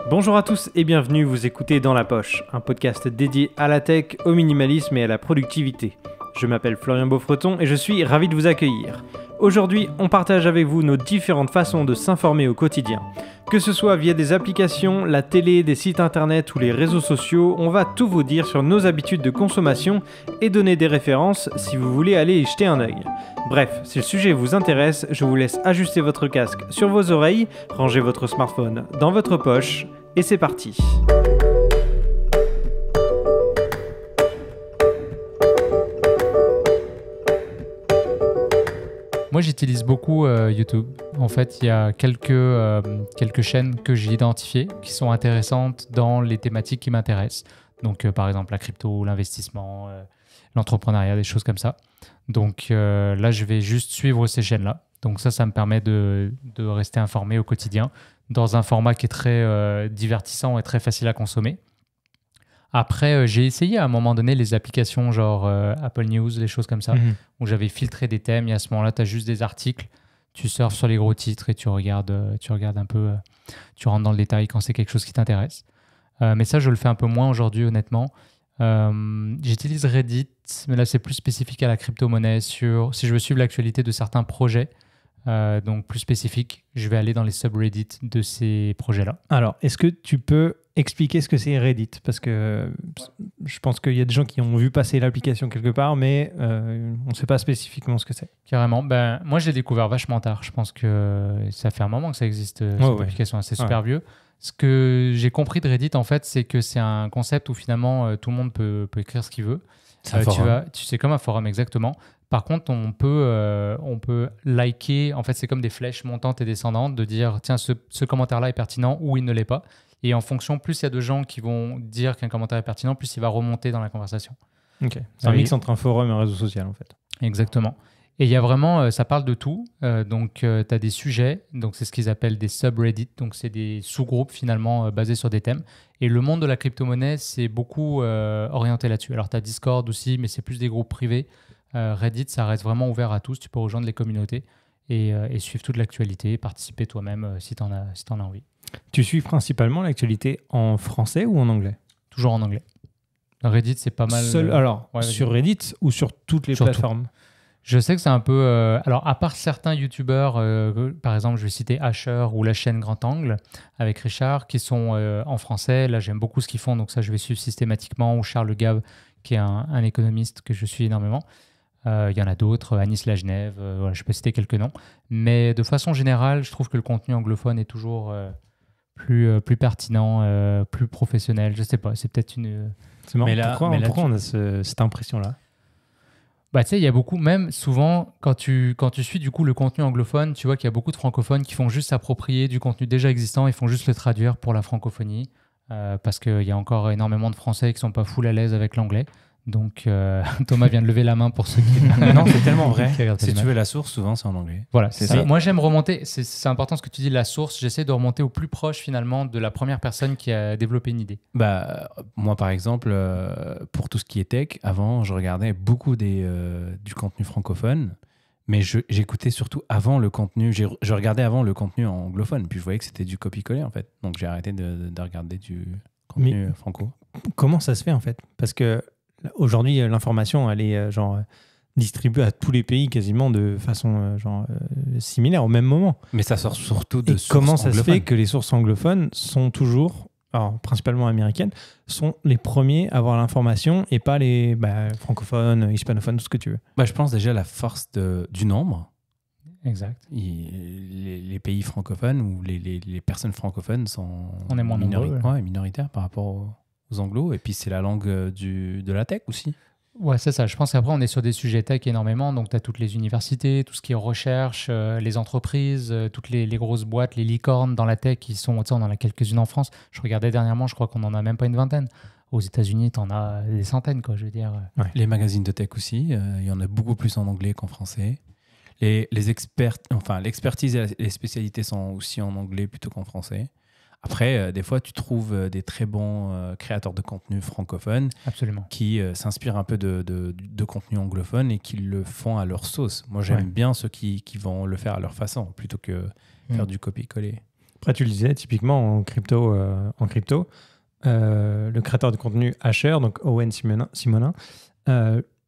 Bonjour à tous et bienvenue, vous écoutez Dans la Poche, un podcast dédié à la tech, au minimalisme et à la productivité. Je m'appelle Florian Beaufreton et je suis ravi de vous accueillir. Aujourd'hui, on partage avec vous nos différentes façons de s'informer au quotidien. Que ce soit via des applications, la télé, des sites internet ou les réseaux sociaux, on va tout vous dire sur nos habitudes de consommation et donner des références si vous voulez aller y jeter un œil. Bref, si le sujet vous intéresse, je vous laisse ajuster votre casque sur vos oreilles, ranger votre smartphone dans votre poche et c'est parti. Moi, j'utilise beaucoup YouTube. En fait, il y a quelques chaînes que j'ai identifiées qui sont intéressantes dans les thématiques qui m'intéressent. Donc, par exemple, la crypto, l'investissement, l'entrepreneuriat, des choses comme ça. Donc là, je vais juste suivre ces chaînes-là. Donc ça me permet de rester informé au quotidien dans un format qui est très divertissant et très facile à consommer. Après, j'ai essayé à un moment donné les applications genre Apple News, des choses comme ça, où j'avais filtré des thèmes et à ce moment-là, tu as juste des articles, tu surfes sur les gros titres et tu regardes un peu, tu rentres dans le détail quand c'est quelque chose qui t'intéresse. Mais ça, je le fais un peu moins aujourd'hui, honnêtement. J'utilise Reddit, mais là, c'est plus spécifique à la crypto-monnaie. Si je veux suivre l'actualité de certains projets, donc plus spécifiques, je vais aller dans les subreddits de ces projets-là. Alors, est-ce que tu peux expliquer ce que c'est Reddit? Parce que je pense qu'il y a des gens qui ont vu passer l'application quelque part, mais on ne sait pas spécifiquement ce que c'est. Carrément. Moi, je l'ai découvert vachement tard. Je pense que ça fait un moment que ça existe, cette application. C'est super vieux. Ce que j'ai compris de Reddit, en fait, c'est que c'est un concept où finalement, tout le monde peut écrire ce qu'il veut. C'est comme un forum, exactement. Par contre, on peut liker. En fait, c'est comme des flèches montantes et descendantes de dire, tiens, ce commentaire-là est pertinent ou il ne l'est pas. Et en fonction, plus il y a de gens qui vont dire qu'un commentaire est pertinent, plus il va remonter dans la conversation. Ok. C'est un mix entre un forum et un réseau social, en fait. Exactement. Et il y a vraiment, ça parle de tout. Donc, tu as des sujets. Donc, c'est ce qu'ils appellent des subreddits. Donc, c'est des sous-groupes finalement basés sur des thèmes. Et le monde de la crypto-monnaie, c'est beaucoup orienté là-dessus. Alors, tu as Discord aussi, mais c'est plus des groupes privés. Reddit, ça reste vraiment ouvert à tous. Tu peux rejoindre les communautés et suivre toute l'actualité, participer toi-même si tu en as envie. Tu suis principalement l'actualité en français ou en anglais? Toujours en anglais. Reddit, c'est pas mal. Sur Reddit ou sur toutes les plateformes? Je sais que c'est un peu... alors, à part certains youtubeurs, par exemple, je vais citer Asher ou la chaîne Grand Angle avec Richard, qui sont en français. Là, j'aime beaucoup ce qu'ils font, donc ça, je vais suivre systématiquement. Ou Charles Gave, qui est un économiste que je suis énormément. Il y en a d'autres, Anis Lagenève, je peux citer quelques noms. Mais de façon générale, je trouve que le contenu anglophone est toujours plus pertinent, plus professionnel. Je sais pas, c'est peut-être une... C'est marrant. Pourquoi on a cette impression-là? Tu sais, il y a beaucoup, même souvent, quand tu suis du coup le contenu anglophone, tu vois qu'il y a beaucoup de francophones qui font juste s'approprier du contenu déjà existant et font juste le traduire pour la francophonie, parce qu'il y a encore énormément de Français qui sont pas full à l'aise avec l'anglais. Donc, Thomas vient de lever la main pour ceux qui... Non, c'est tellement vrai. Si tu veux la source, souvent, c'est en anglais. Voilà, c'est ça. Moi, j'aime remonter. C'est important ce que tu dis, la source. J'essaie de remonter au plus proche, finalement, de la première personne qui a développé une idée. Moi, par exemple, pour tout ce qui est tech, avant, je regardais beaucoup du contenu francophone, mais j'écoutais surtout avant le contenu. Je regardais avant le contenu anglophone, puis je voyais que c'était du copier-coller, en fait. Donc, j'ai arrêté de regarder du contenu franco. Comment ça se fait, en fait? Parce que aujourd'hui, l'information, elle est distribuée à tous les pays quasiment de façon similaire au même moment. Mais ça sort surtout de sources comment ça anglophones. se fait que les sources anglophones sont toujours, alors principalement américaines, sont les premiers à avoir l'information et pas les francophones, hispanophones, tout ce que tu veux? Je pense déjà la force du nombre. Exact. Les pays francophones ou les personnes francophones sont minoritaires par rapport aux anglos, et puis c'est la langue de la tech aussi. Ouais, c'est ça. Je pense qu'après, on est sur des sujets tech énormément. Donc, tu as toutes les universités, tout ce qui est recherche, les entreprises, toutes les grosses boîtes, les licornes dans la tech qui sont, on en a quelques-unes en France. Je regardais dernièrement, je crois qu'on en a même pas une vingtaine. Aux États-Unis, tu en as des centaines, quoi, je veux dire. Ouais. Les magazines de tech aussi, il y en a beaucoup plus en anglais qu'en français. L'expertise et les spécialités sont aussi en anglais plutôt qu'en français. Après, des fois, tu trouves des très bons créateurs de contenu francophones. Absolument. Qui s'inspirent un peu de contenu anglophone et qui le font à leur sauce. Moi, j'aime bien ceux qui vont le faire à leur façon plutôt que faire du copier-coller. Après, tu le disais, typiquement en crypto, le créateur de contenu Asher, donc Owen Simonin,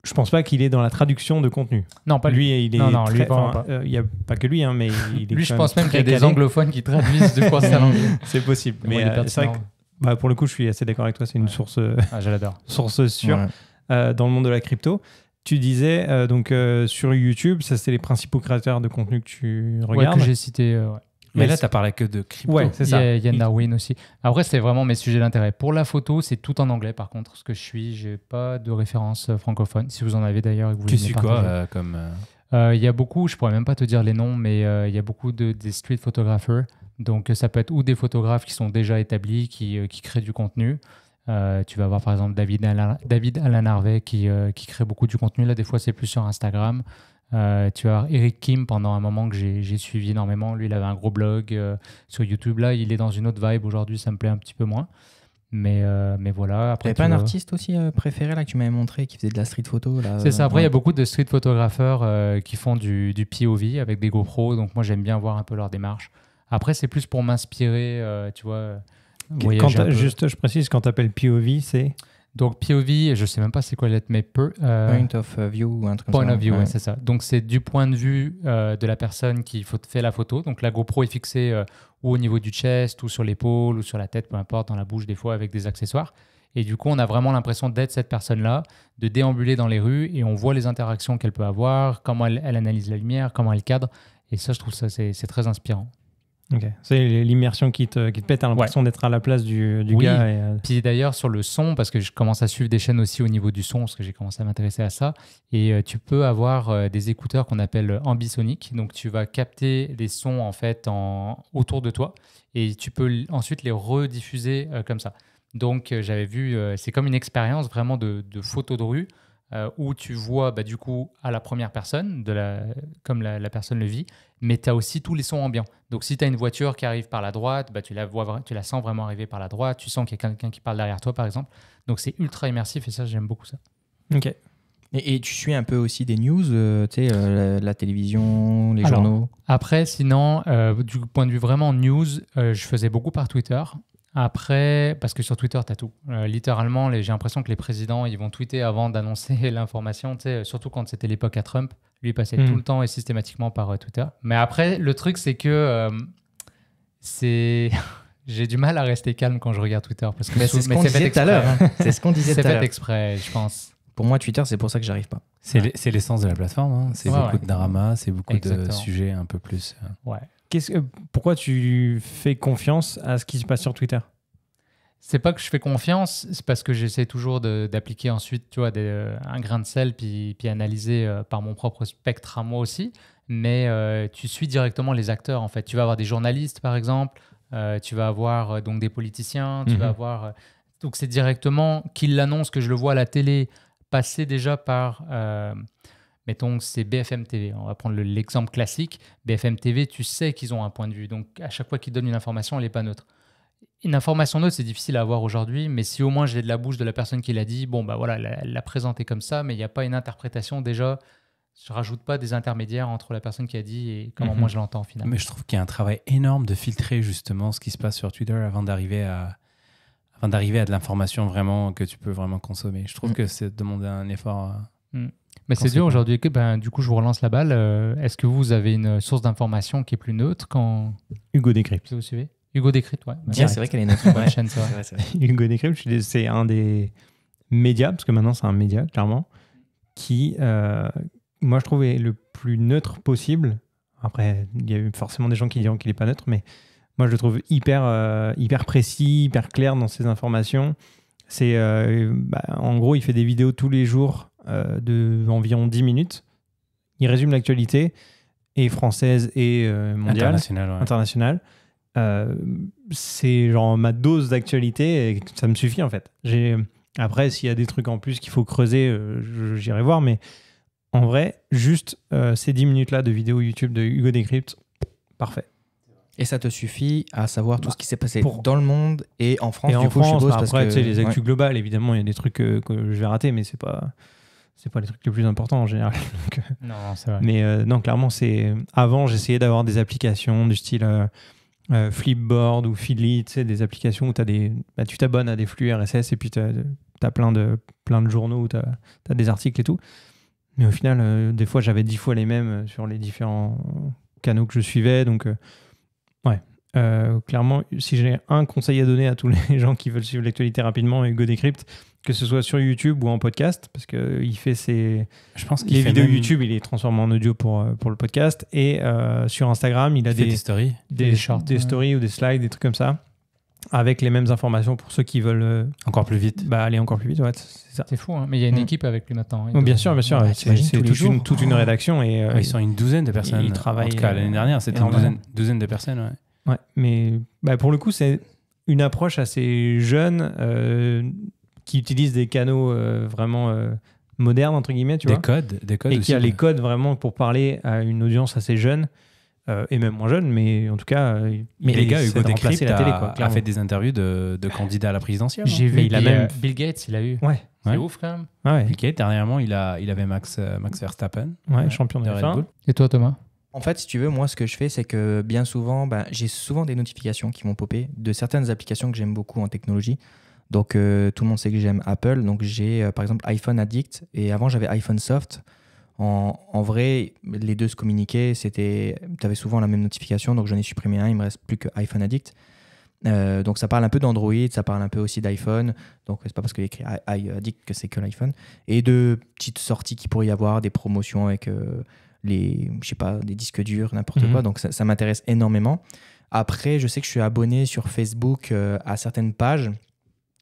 je pense pas qu'il est dans la traduction de contenu. Non, pas lui. Lui, il est Non, lui, très, vraiment enfin, pas. il y a pas que lui, hein, mais il est Lui, quand je pense même qu'il y a très des calé. anglophones qui traduisent du français à l'anglais. C'est possible. Mais Mais il est c'est vrai que pertinent. pour le coup, je suis assez d'accord avec toi. C'est une source Je l'adore. sûre dans le monde de la crypto. Tu disais sur YouTube, ça c'est les principaux créateurs de contenu que tu regardes. Que j'ai cité. Mais là, tu n'as parlé que de crypto. Ouais, c'est ça. Il y a Darwin aussi. Après, c'est vraiment mes sujets d'intérêt. Pour la photo, c'est tout en anglais par contre. Ce que je suis, j'ai pas de référence francophone. Si vous en avez d'ailleurs et que vous Tu voulez suis me partager. quoi comme Il y a beaucoup, je pourrais même pas te dire les noms, mais il y a beaucoup des street photographers. Donc ça peut être ou des photographes qui sont déjà établis, qui créent du contenu. Tu vas avoir par exemple David Alan Harvey qui crée beaucoup du contenu. Là, des fois, c'est plus sur Instagram. Tu as Eric Kim pendant un moment que j'ai suivi énormément. Lui, il avait un gros blog sur YouTube. Là, il est dans une autre vibe aujourd'hui. Ça me plaît un petit peu moins. Mais voilà. T'avais pas un artiste aussi préféré là que tu m'avais montré qui faisait de la street photo là, C'est ça. Après, il y a beaucoup de street photographeurs qui font du POV avec des GoPros. Donc moi, j'aime bien voir un peu leur démarche. Après, c'est plus pour m'inspirer, tu vois. Juste, je précise, quand tu appelles POV, c'est... Donc POV, je sais même pas c'est quoi l'être, mais Point of view ou un truc comme ça. Point of view, ouais, c'est ça. Donc c'est du point de vue de la personne qui fait la photo. Donc la GoPro est fixée ou au niveau du chest, ou sur l'épaule, ou sur la tête, peu importe, dans la bouche des fois avec des accessoires. Et du coup, on a vraiment l'impression d'être cette personne-là, de déambuler dans les rues, et on voit les interactions qu'elle peut avoir, comment elle analyse la lumière, comment elle cadre. Et ça, je trouve ça c'est très inspirant. Ok. C'est l'immersion qui te pète, t'as l'impression d'être à la place du gars. Et, Puis d'ailleurs, sur le son, parce que je commence à suivre des chaînes aussi au niveau du son, parce que j'ai commencé à m'intéresser à ça, et tu peux avoir des écouteurs qu'on appelle ambisoniques. Donc tu vas capter des sons en fait autour de toi, et tu peux ensuite les rediffuser comme ça. Donc j'avais vu, c'est comme une expérience vraiment de photo de rue, où tu vois du coup à la première personne, comme la personne le vit, mais tu as aussi tous les sons ambiants. Donc si tu as une voiture qui arrive par la droite, tu la sens vraiment arriver par la droite, tu sens qu'il y a quelqu'un qui parle derrière toi par exemple. Donc c'est ultra immersif et ça j'aime beaucoup ça. Ok. Et tu suis un peu aussi des news, la télévision, les journaux. Après sinon, du point de vue vraiment news, je faisais beaucoup par Twitter. Après, parce que sur Twitter, tu as tout. Littéralement, j'ai l'impression que les présidents, ils vont tweeter avant d'annoncer l'information, surtout quand c'était l'époque à Trump. Lui, il passait tout le temps et systématiquement par Twitter. Mais après, le truc, c'est que j'ai du mal à rester calme quand je regarde Twitter. Parce que c'est ce qu'on disait tout à l'heure. C'est ce qu'on disait tout à l'heure. C'est fait exprès, je pense. Pour moi, Twitter, c'est pour ça que j'arrive pas. C'est l'essence de la plateforme. Hein. C'est beaucoup de drama, c'est beaucoup de sujets un peu plus... Ouais. Pourquoi tu fais confiance à ce qui se passe sur Twitter ? C'est pas que je fais confiance, c'est parce que j'essaie toujours d'appliquer ensuite, tu vois, un grain de sel puis analyser par mon propre spectre à moi aussi. Mais tu suis directement les acteurs en fait. Tu vas avoir des journalistes par exemple, tu vas avoir donc des politiciens, tu vas avoir donc c'est directement qu'ils l'annoncent, que je le vois à la télé passer déjà par mettons que c'est BFM TV, on va prendre l'exemple classique. BFM TV, tu sais qu'ils ont un point de vue. Donc, à chaque fois qu'ils donnent une information, elle n'est pas neutre. Une information neutre, c'est difficile à avoir aujourd'hui, mais si au moins j'ai de la bouche de la personne qui l'a dit, bon, voilà, elle l'a présenté comme ça, mais il n'y a pas une interprétation déjà. Je ne rajoute pas des intermédiaires entre la personne qui a dit et comment moi je l'entends finalement. Mais je trouve qu'il y a un travail énorme de filtrer justement ce qui se passe sur Twitter avant d'arriver à de l'information vraiment que tu peux vraiment consommer. Je trouve que c'est demander un effort... Mais c'est dur aujourd'hui. Du coup, je vous relance la balle. Est-ce que vous avez une source d'information qui est plus neutre quand... Hugo Décrypte. Vous suivez Hugo Décrypte, ouais. Tiens, c'est vrai qu'elle est neutre. Bonne chaîne, c'est vrai. Hugo Décrypte, c'est un des médias, parce que maintenant c'est un média, clairement, qui, moi je trouve, est le plus neutre possible. Après, il y a eu forcément des gens qui diront qu'il n'est pas neutre, mais moi je le trouve hyper précis, hyper clair dans ses informations. C'est, en gros, il fait des vidéos tous les jours d'environ 10 minutes. Il résume l'actualité, et française et mondiale. Internationale. C'est genre ma dose d'actualité et ça me suffit en fait. Après, s'il y a des trucs en plus qu'il faut creuser, j'irai voir, mais en vrai, juste ces 10 minutes-là de vidéo YouTube de Hugo Décrypte, parfait. Et ça te suffit à savoir tout ce qui s'est passé dans le monde et en France, je suppose, après, tu sais, les actus globales, évidemment, il y a des trucs que je vais rater, mais c'est pas les trucs les plus importants en général. Donc, non, c'est vrai. Mais non, clairement, avant, j'essayais d'avoir des applications du style Flipboard ou Feedly, tu sais, des applications où tu t'abonnes à des flux RSS et puis tu as plein de journaux où tu as des articles et tout. Mais au final, des fois, j'avais 10 fois les mêmes sur les différents canaux que je suivais. Donc, clairement, si j'ai un conseil à donner à tous les gens qui veulent suivre l'actualité rapidement et Go Decrypt, que ce soit sur YouTube ou en podcast, parce qu'il fait Je pense qu'il les fait vidéos même- YouTube, il les transforme en audio pour le podcast. Et sur Instagram, il a il fait des des stories. Des shorts, des ouais. stories ou des slides, des trucs comme ça, avec les mêmes informations pour ceux qui veulent Encore plus vite. aller encore plus vite. Ouais, c'est ça. C'est fou, hein. Mais il y a une Mm. équipe avec lui maintenant. Oh, bien sûr, bien sûr. Ouais, c'est t'imagines c'est tous les toute jours. toute une rédaction. Et, Ils sont une douzaine de personnes. ils travaillent, En tout cas, l'année dernière, c'était une énormément. douzaine de personnes. Ouais. ouais, mais pour le coup, c'est une approche assez jeune qui utilise des canaux vraiment modernes, entre guillemets, tu vois. Des codes Et aussi. qui a les ouais. codes vraiment pour parler à une audience assez jeune, et même moins jeune, mais en tout cas, Mais les gars, c'est Hugo de remplacer Decrypt la télé, quoi, a clairement. fait des interviews de candidats à la présidentielle. J'ai Mais vu, il a puis, même- Bill Gates, il a eu. Ouais, C'est Ouais. ouf quand même. ouais, Bill Gates, dernièrement, il avait Max Verstappen. ouais, champion de de Red F1. Bull. Et toi, Thomas? En fait, si tu veux, moi, ce que je fais, c'est que bien souvent, j'ai souvent des notifications qui vont popper de certaines applications que j'aime beaucoup en technologie. Donc, tout le monde sait que j'aime Apple. Donc, j'ai par exemple iPhone Addict. Et avant, j'avais iPhone Soft. En vrai, les deux se communiquaient. Tu avais souvent la même notification. Donc, j'en ai supprimé un. Il me reste plus que iPhone Addict. Donc, ça parle un peu d'Android. Ça parle un peu aussi d'iPhone. Donc, c'est pas parce qu'il y a écrit Addict que c'est que l'iPhone. Et de petites sorties qu'il pourrait y avoir, des promotions avec je sais pas, des disques durs, n'importe Mhm. quoi. Donc, ça m'intéresse énormément. Après, je sais que je suis abonné sur Facebook à certaines pages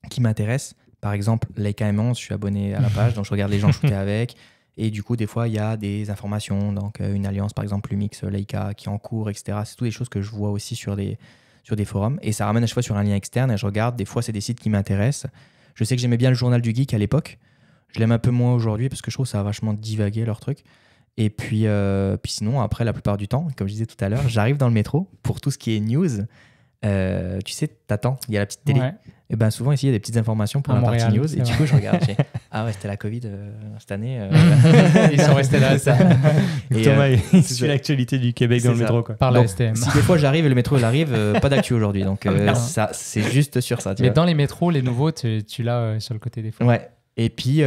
qui m'intéressent. Par exemple, Leica M11, je suis abonné à la page, donc je regarde les gens shooter avec. Et du coup, des fois, il y a des informations. Donc, une alliance, par exemple, Lumix, Leica, qui est en cours, etc. C'est toutes des choses que je vois aussi sur des forums. Et ça ramène à chaque fois sur un lien externe et je regarde. Des fois, c'est des sites qui m'intéressent. Je sais que j'aimais bien le journal du geek à l'époque. Je l'aime un peu moins aujourd'hui parce que je trouve que ça a vachement divagué leur truc. Et puis sinon, après, la plupart du temps, comme je disais tout à l'heure, j'arrive dans le métro pour tout ce qui est news. Tu sais, t'attends, il y a la petite télé. Ouais. Et ben souvent, ici, il y a des petites informations pour À la partie Montréal, news. c'est Et du vrai. coup, je regarde. Ah ouais, c'était la Covid cette année. Ils sont restés là, ça. Et, Thomas, il c'est suit ça. l'actualité du Québec dans le C'est ça. métro, quoi. Par la Donc, STM. Si des fois j'arrive et le métro il arrive, pas d'actu aujourd'hui. Donc Merde. ça, c'est juste sur ça. Tu Mais vois. dans les métros, les nouveaux, tu l'as sur le côté des fois. Ouais. Et puis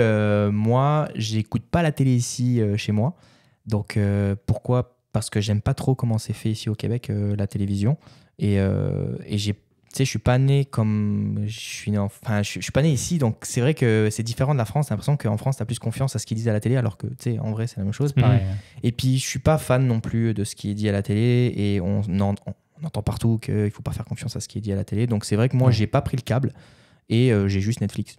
moi, j'écoute pas la télé ici chez moi. Donc pourquoi? Parce que j'aime pas trop comment c'est fait ici au Québec la télévision. Et tu sais, je suis pas né comme je suis né. Enfin, je suis pas né ici, donc c'est vrai que c'est différent de la France. J'ai l'impression qu'en France, t'as plus confiance à ce qu'ils disent à la télé, alors que tu sais, en vrai, c'est la même chose. Pareil. Et puis, je suis pas fan non plus de ce qui est dit à la télé et on entend partout qu'il faut pas faire confiance à ce qui est dit à la télé. Donc, c'est vrai que moi, j'ai pas pris le câble et j'ai juste Netflix.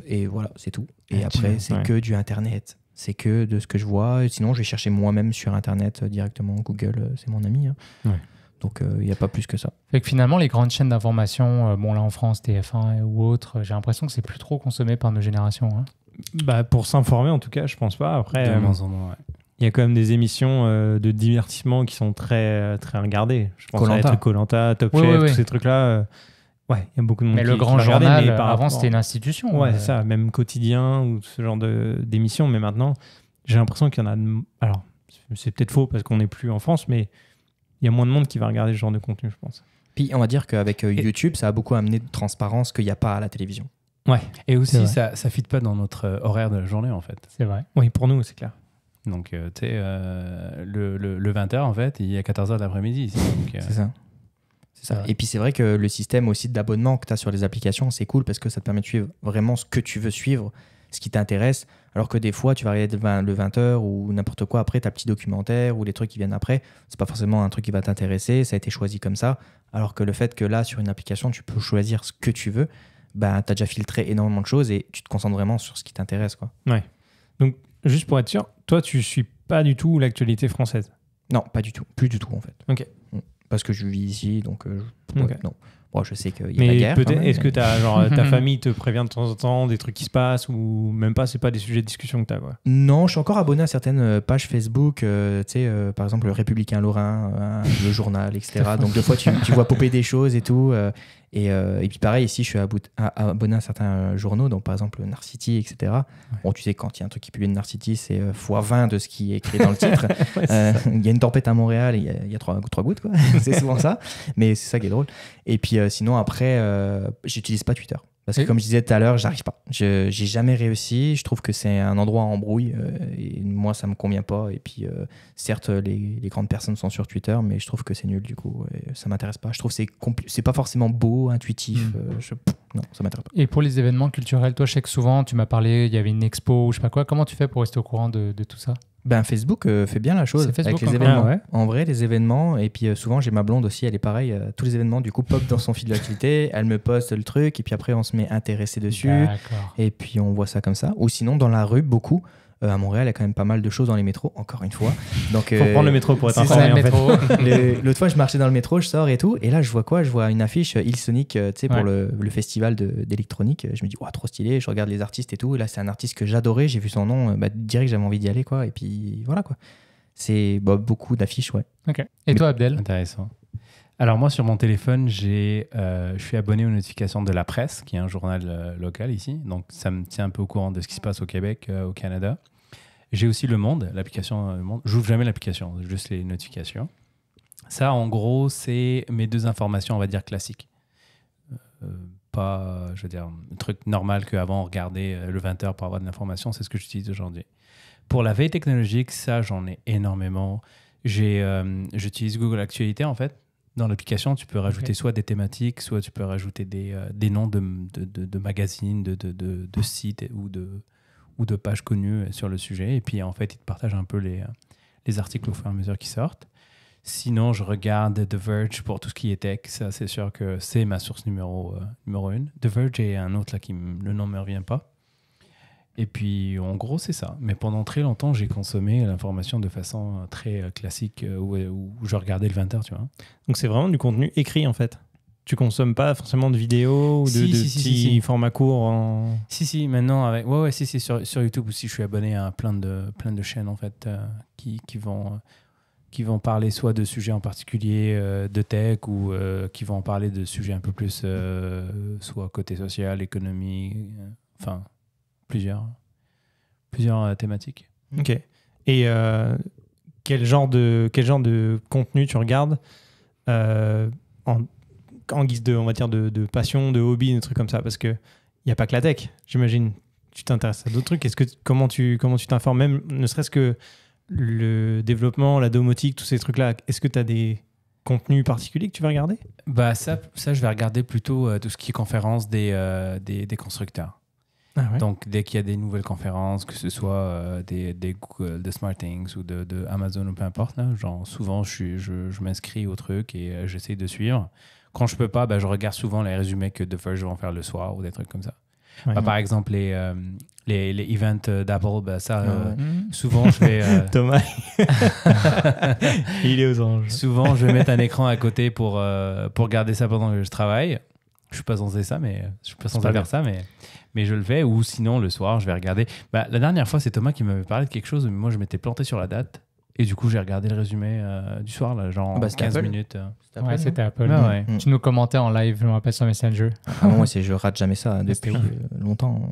Et voilà, c'est tout. Et après, c'est ouais. que du Internet. C'est que de ce que je vois. Et sinon, je vais chercher moi-même sur Internet directement. Google, c'est mon ami. Hein. Ouais. Donc, il n'y a pas plus que ça. Fait que finalement, les grandes chaînes d'information, bon là en France, TF1 ou autre, j'ai l'impression que c'est plus trop consommé par nos générations. Hein. Pour s'informer, en tout cas, je pense pas. Après, De moins en moins, ouais. il y a quand même des émissions de divertissement qui sont très, très regardées. Je pense à Koh-Lanta. Koh-Lanta, Top Oui, Chef, oui, tous oui. ces trucs-là. Ouais, il y a beaucoup de monde Mais qui le grand va regarder, journal, mais par avant, rapport- c'était une institution. Ouais, c'est ça, même quotidien ou ce genre d'émissions. Mais maintenant, j'ai l'impression qu'il y en a. Alors, c'est peut-être faux parce qu'on n'est plus en France, mais il y a moins de monde qui va regarder ce genre de contenu, je pense. Puis, on va dire qu'avec YouTube, ça a beaucoup amené de transparence qu'il n'y a pas à la télévision. Ouais, Et aussi, C'est ça ne fit pas dans notre horaire de la journée, en fait. C'est vrai. oui, pour nous, c'est clair. Donc, tu sais, le 20h, en fait, il est à 14h de l'après-midi ici. Donc, C'est ça. C'est ça. Ouais. Et puis c'est vrai que le système aussi d'abonnement que tu as sur les applications, c'est cool parce que ça te permet de suivre vraiment ce que tu veux suivre, ce qui t'intéresse. Alors que des fois, tu vas regarder le 20h ou n'importe quoi après, tu as petit documentaire ou les trucs qui viennent après. C'est pas forcément un truc qui va t'intéresser, ça a été choisi comme ça. Alors que le fait que là, sur une application, tu peux choisir ce que tu veux, tu as déjà filtré énormément de choses et tu te concentres vraiment sur ce qui t'intéresse, quoi. Donc, juste pour être sûr, toi, tu suis pas du tout l'actualité française. Non, pas du tout. Plus du tout, en fait. Ok. Parce que je vis ici, donc Ok. non. Bon, je sais qu'il y a la Mais guerre. peut-être, quand même, est-ce que mais- t'as, genre, ta famille te prévient de temps en temps des trucs qui se passent ou même pas, c'est pas des sujets de discussion que t'as, quoi. Non, je suis encore abonné à certaines pages Facebook, tu sais, par exemple le Républicain Lorrain, le journal, etc. Donc, des fois, tu vois popper des choses et tout. Et puis pareil, ici, je suis abonné à certains journaux, donc par exemple Narcity, etc. Ouais. Bon, tu sais, quand il y a un truc qui publie de Narcity, c'est x20 de ce qui est écrit dans le titre. Ouais, c'est ça. Il y a une tempête à Montréal, il y a trois gouttes, quoi. C'est souvent ça, mais c'est ça qui est drôle. Et puis sinon, après, j'utilise pas Twitter. Parce que comme je disais tout à l'heure, j'arrive pas. J'ai jamais réussi. Je trouve que c'est un endroit en embrouille et moi, ça me convient pas. Et puis, certes, les grandes personnes sont sur Twitter, mais je trouve que c'est nul du coup. Et ça m'intéresse pas. Je trouve que c'est pas forcément beau, intuitif. Non, ça m'intéresse pas. Et pour les événements culturels, toi, je sais que souvent, tu m'as parlé, il y avait une expo ou je sais pas quoi. Comment tu fais pour rester au courant de tout ça? Ben, Facebook fait bien la chose C'est Facebook, avec les hein. événements. Ah ouais. En vrai, les événements. Et puis souvent, j'ai ma blonde aussi, elle est pareille. Tous les événements, du coup, pop dans son fil d'actualité. Elle me poste le truc. Et puis après, on se met intéressé dessus. D'accord. Et puis on voit ça comme ça. Ou sinon, dans la rue, beaucoup. À Montréal, il y a quand même pas mal de choses dans les métros, encore une fois. Donc, Faut prendre le métro pour être C'est informé ça, le en fait. métro. L'autre fois, je marchais dans le métro, je sors et tout. Et là, je vois quoi? Je vois une affiche Hillsonic, tu sais, pour Ouais. le festival d'électronique. Je me dis, wow, trop stylé. Je regarde les artistes et tout. Et là, c'est un artiste que j'adorais. J'ai vu son nom. Direct, j'avais envie d'y aller, quoi. Et puis voilà, quoi. C'est beaucoup d'affiches, ouais. Ok. Et toi, Abdel? Intéressant. Alors moi, sur mon téléphone, je suis abonné aux notifications de La Presse, qui est un journal local ici. Donc ça me tient un peu au courant de ce qui se passe au Québec, au Canada. J'ai aussi Le Monde, l'application Le Monde. J'ouvre jamais l'application, juste les notifications. Ça, en gros, c'est mes deux informations, on va dire, classiques. Pas, je veux dire, un truc normal qu'avant, on regardait le 20h pour avoir de l'information, c'est ce que j'utilise aujourd'hui. Pour la veille technologique, ça, j'en ai énormément. J'utilise Google Actualité, en fait. Dans l'application, tu peux rajouter soit des thématiques, soit tu peux rajouter des noms de magazines, de sites ou de pages connues sur le sujet. Et puis, en fait, ils te partagent un peu les articles au fur et à mesure qu'ils sortent. Sinon, je regarde The Verge pour tout ce qui est tech. Ça, c'est sûr que c'est ma source numéro 1. The Verge et un autre, là, le nom ne me revient pas. Et puis, en gros, c'est ça. Mais pendant très longtemps, j'ai consommé l'information de façon très classique où je regardais le 20h, tu vois. Donc c'est vraiment du contenu écrit en fait. Tu consommes pas forcément de vidéos ou de petits formats courts en... Si, maintenant, ouais, sur YouTube aussi, je suis abonné à plein de chaînes, en fait, qui vont parler soit de sujets en particulier de tech ou qui vont parler de sujets un peu plus, soit côté social, économie, enfin, plusieurs thématiques. Ok. Et quel genre de contenu tu regardes en guise de, on va dire, de passion, de hobby, des trucs comme ça? Parce qu'il n'y a pas que la tech, j'imagine. Tu t'intéresses à d'autres trucs. Comment tu t'informes, même ne serait-ce que le développement, la domotique, tous ces trucs-là? Est-ce que tu as des contenus particuliers que tu vas regarder? Bah ça, je vais regarder plutôt tout ce qui est conférences des constructeurs. Ah ouais. Donc, dès qu'il y a des nouvelles conférences, que ce soit des Google, de SmartThings ou de Amazon ou peu importe, là, genre, souvent, je m'inscris au truc et j'essaie de suivre. Quand je peux pas, je regarde souvent les résumés que The Verge vont faire le soir ou des trucs comme ça. Ouais. Par exemple, les events d'Apple, ça, Mhm. souvent, je vais... Thomas, il est aux anges. Souvent, je vais mettre un écran à côté pour regarder ça pendant que je travaille. Je suis pas censé ça, mais je suis pas censé faire ça, mais je le fais. Ou sinon, le soir, je vais regarder. La dernière fois, c'est Thomas qui m'avait parlé de quelque chose, mais moi, je m'étais planté sur la date. Et du coup, j'ai regardé le résumé du soir, là, genre 15 Apple. minutes. Ouais, c'était Apple. Ah ouais. Tu nous commentais en live, je me rappelle sur Messenger. Moi, je rate jamais ça C'était depuis longtemps.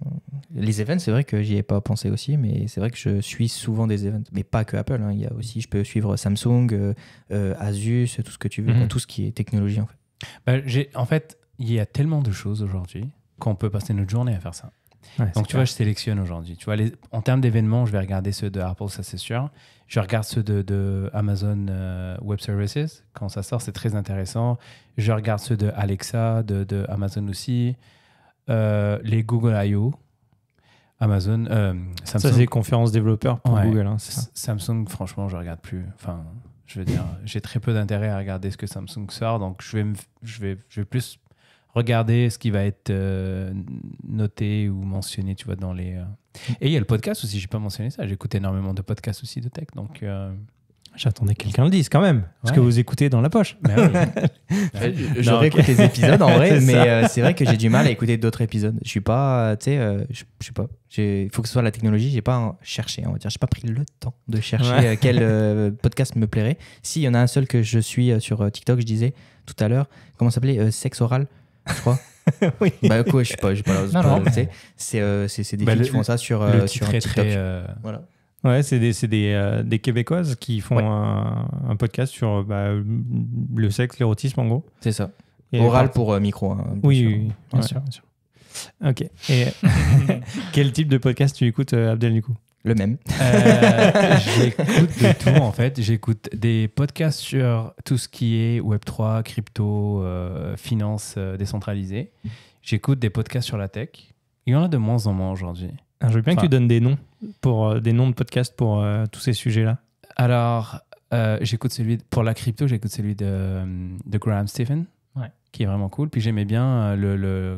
Les events, c'est vrai que j'y ai pas pensé aussi, mais c'est vrai que je suis souvent des events. Mais pas que Apple. Il y a aussi, je peux suivre Samsung, Asus, tout ce que tu veux, Mhm. tout ce qui est technologie, en fait. En fait, il y a tellement de choses aujourd'hui qu'on peut passer notre journée à faire ça. Ouais, Donc, tu vois, je sélectionne aujourd'hui. Tu vois, en termes d'événements, je vais regarder ceux de Apple, ça c'est sûr. Je regarde ceux de Amazon Web Services. Quand ça sort, c'est très intéressant. Je regarde ceux de Alexa, de Amazon aussi. Les Google I.O. Amazon, Samsung. Ça, c'est conférence développeur pour Ouais. Google. Hein, c'est ça. Samsung, franchement, je regarde plus. Enfin, je veux dire, j'ai très peu d'intérêt à regarder ce que Samsung sort. Donc, je vais plus regarder ce qui va être noté ou mentionné, tu vois, dans les... Et il y a le podcast aussi, j'ai pas mentionné ça. J'écoute énormément de podcasts aussi de tech, donc... J'attendais que quelqu'un le dise quand même. Parce que Ouais. vous écoutez dans la poche. oui. Je Non, réécoute ok. les épisodes en vrai, C'est mais c'est vrai que j'ai du mal à écouter d'autres épisodes. Je suis pas, tu sais, je sais pas. Il faut que ce soit la technologie. J'ai pas cherché, on va dire. J'ai pas pris le temps de chercher Ouais. quel podcast me plairait. Si, il y en a un seul que je suis sur TikTok, je disais tout à l'heure. Comment ça s'appelait Sexe oral. je crois. Oui. Bah quoi, je sais pas Non, non, mais- c'est des Bah, filles le- qui font ça sur Le sur titre est TikTok. très. Voilà. Ouais, c'est des Québécoises qui font Ouais. un podcast sur le sexe, l'érotisme en gros. C'est ça. Et Oral par- pour micro. Hein, bien Oui, sûr. oui, bien Ouais. sûr, bien sûr. Ok. Et quel type de podcast tu écoutes, Abdel, du coup? Le même. J'écoute de tout en fait. J'écoute des podcasts sur tout ce qui est Web3, crypto, finance décentralisée. J'écoute des podcasts sur la tech. Il y en a de moins en moins aujourd'hui. Alors, je veux bien que Enfin- tu donnes des noms des noms de podcasts pour tous ces sujets-là. Alors, j'écoute pour la crypto, j'écoute celui de Graham Stephan, Ouais. qui est vraiment cool. Puis j'aimais bien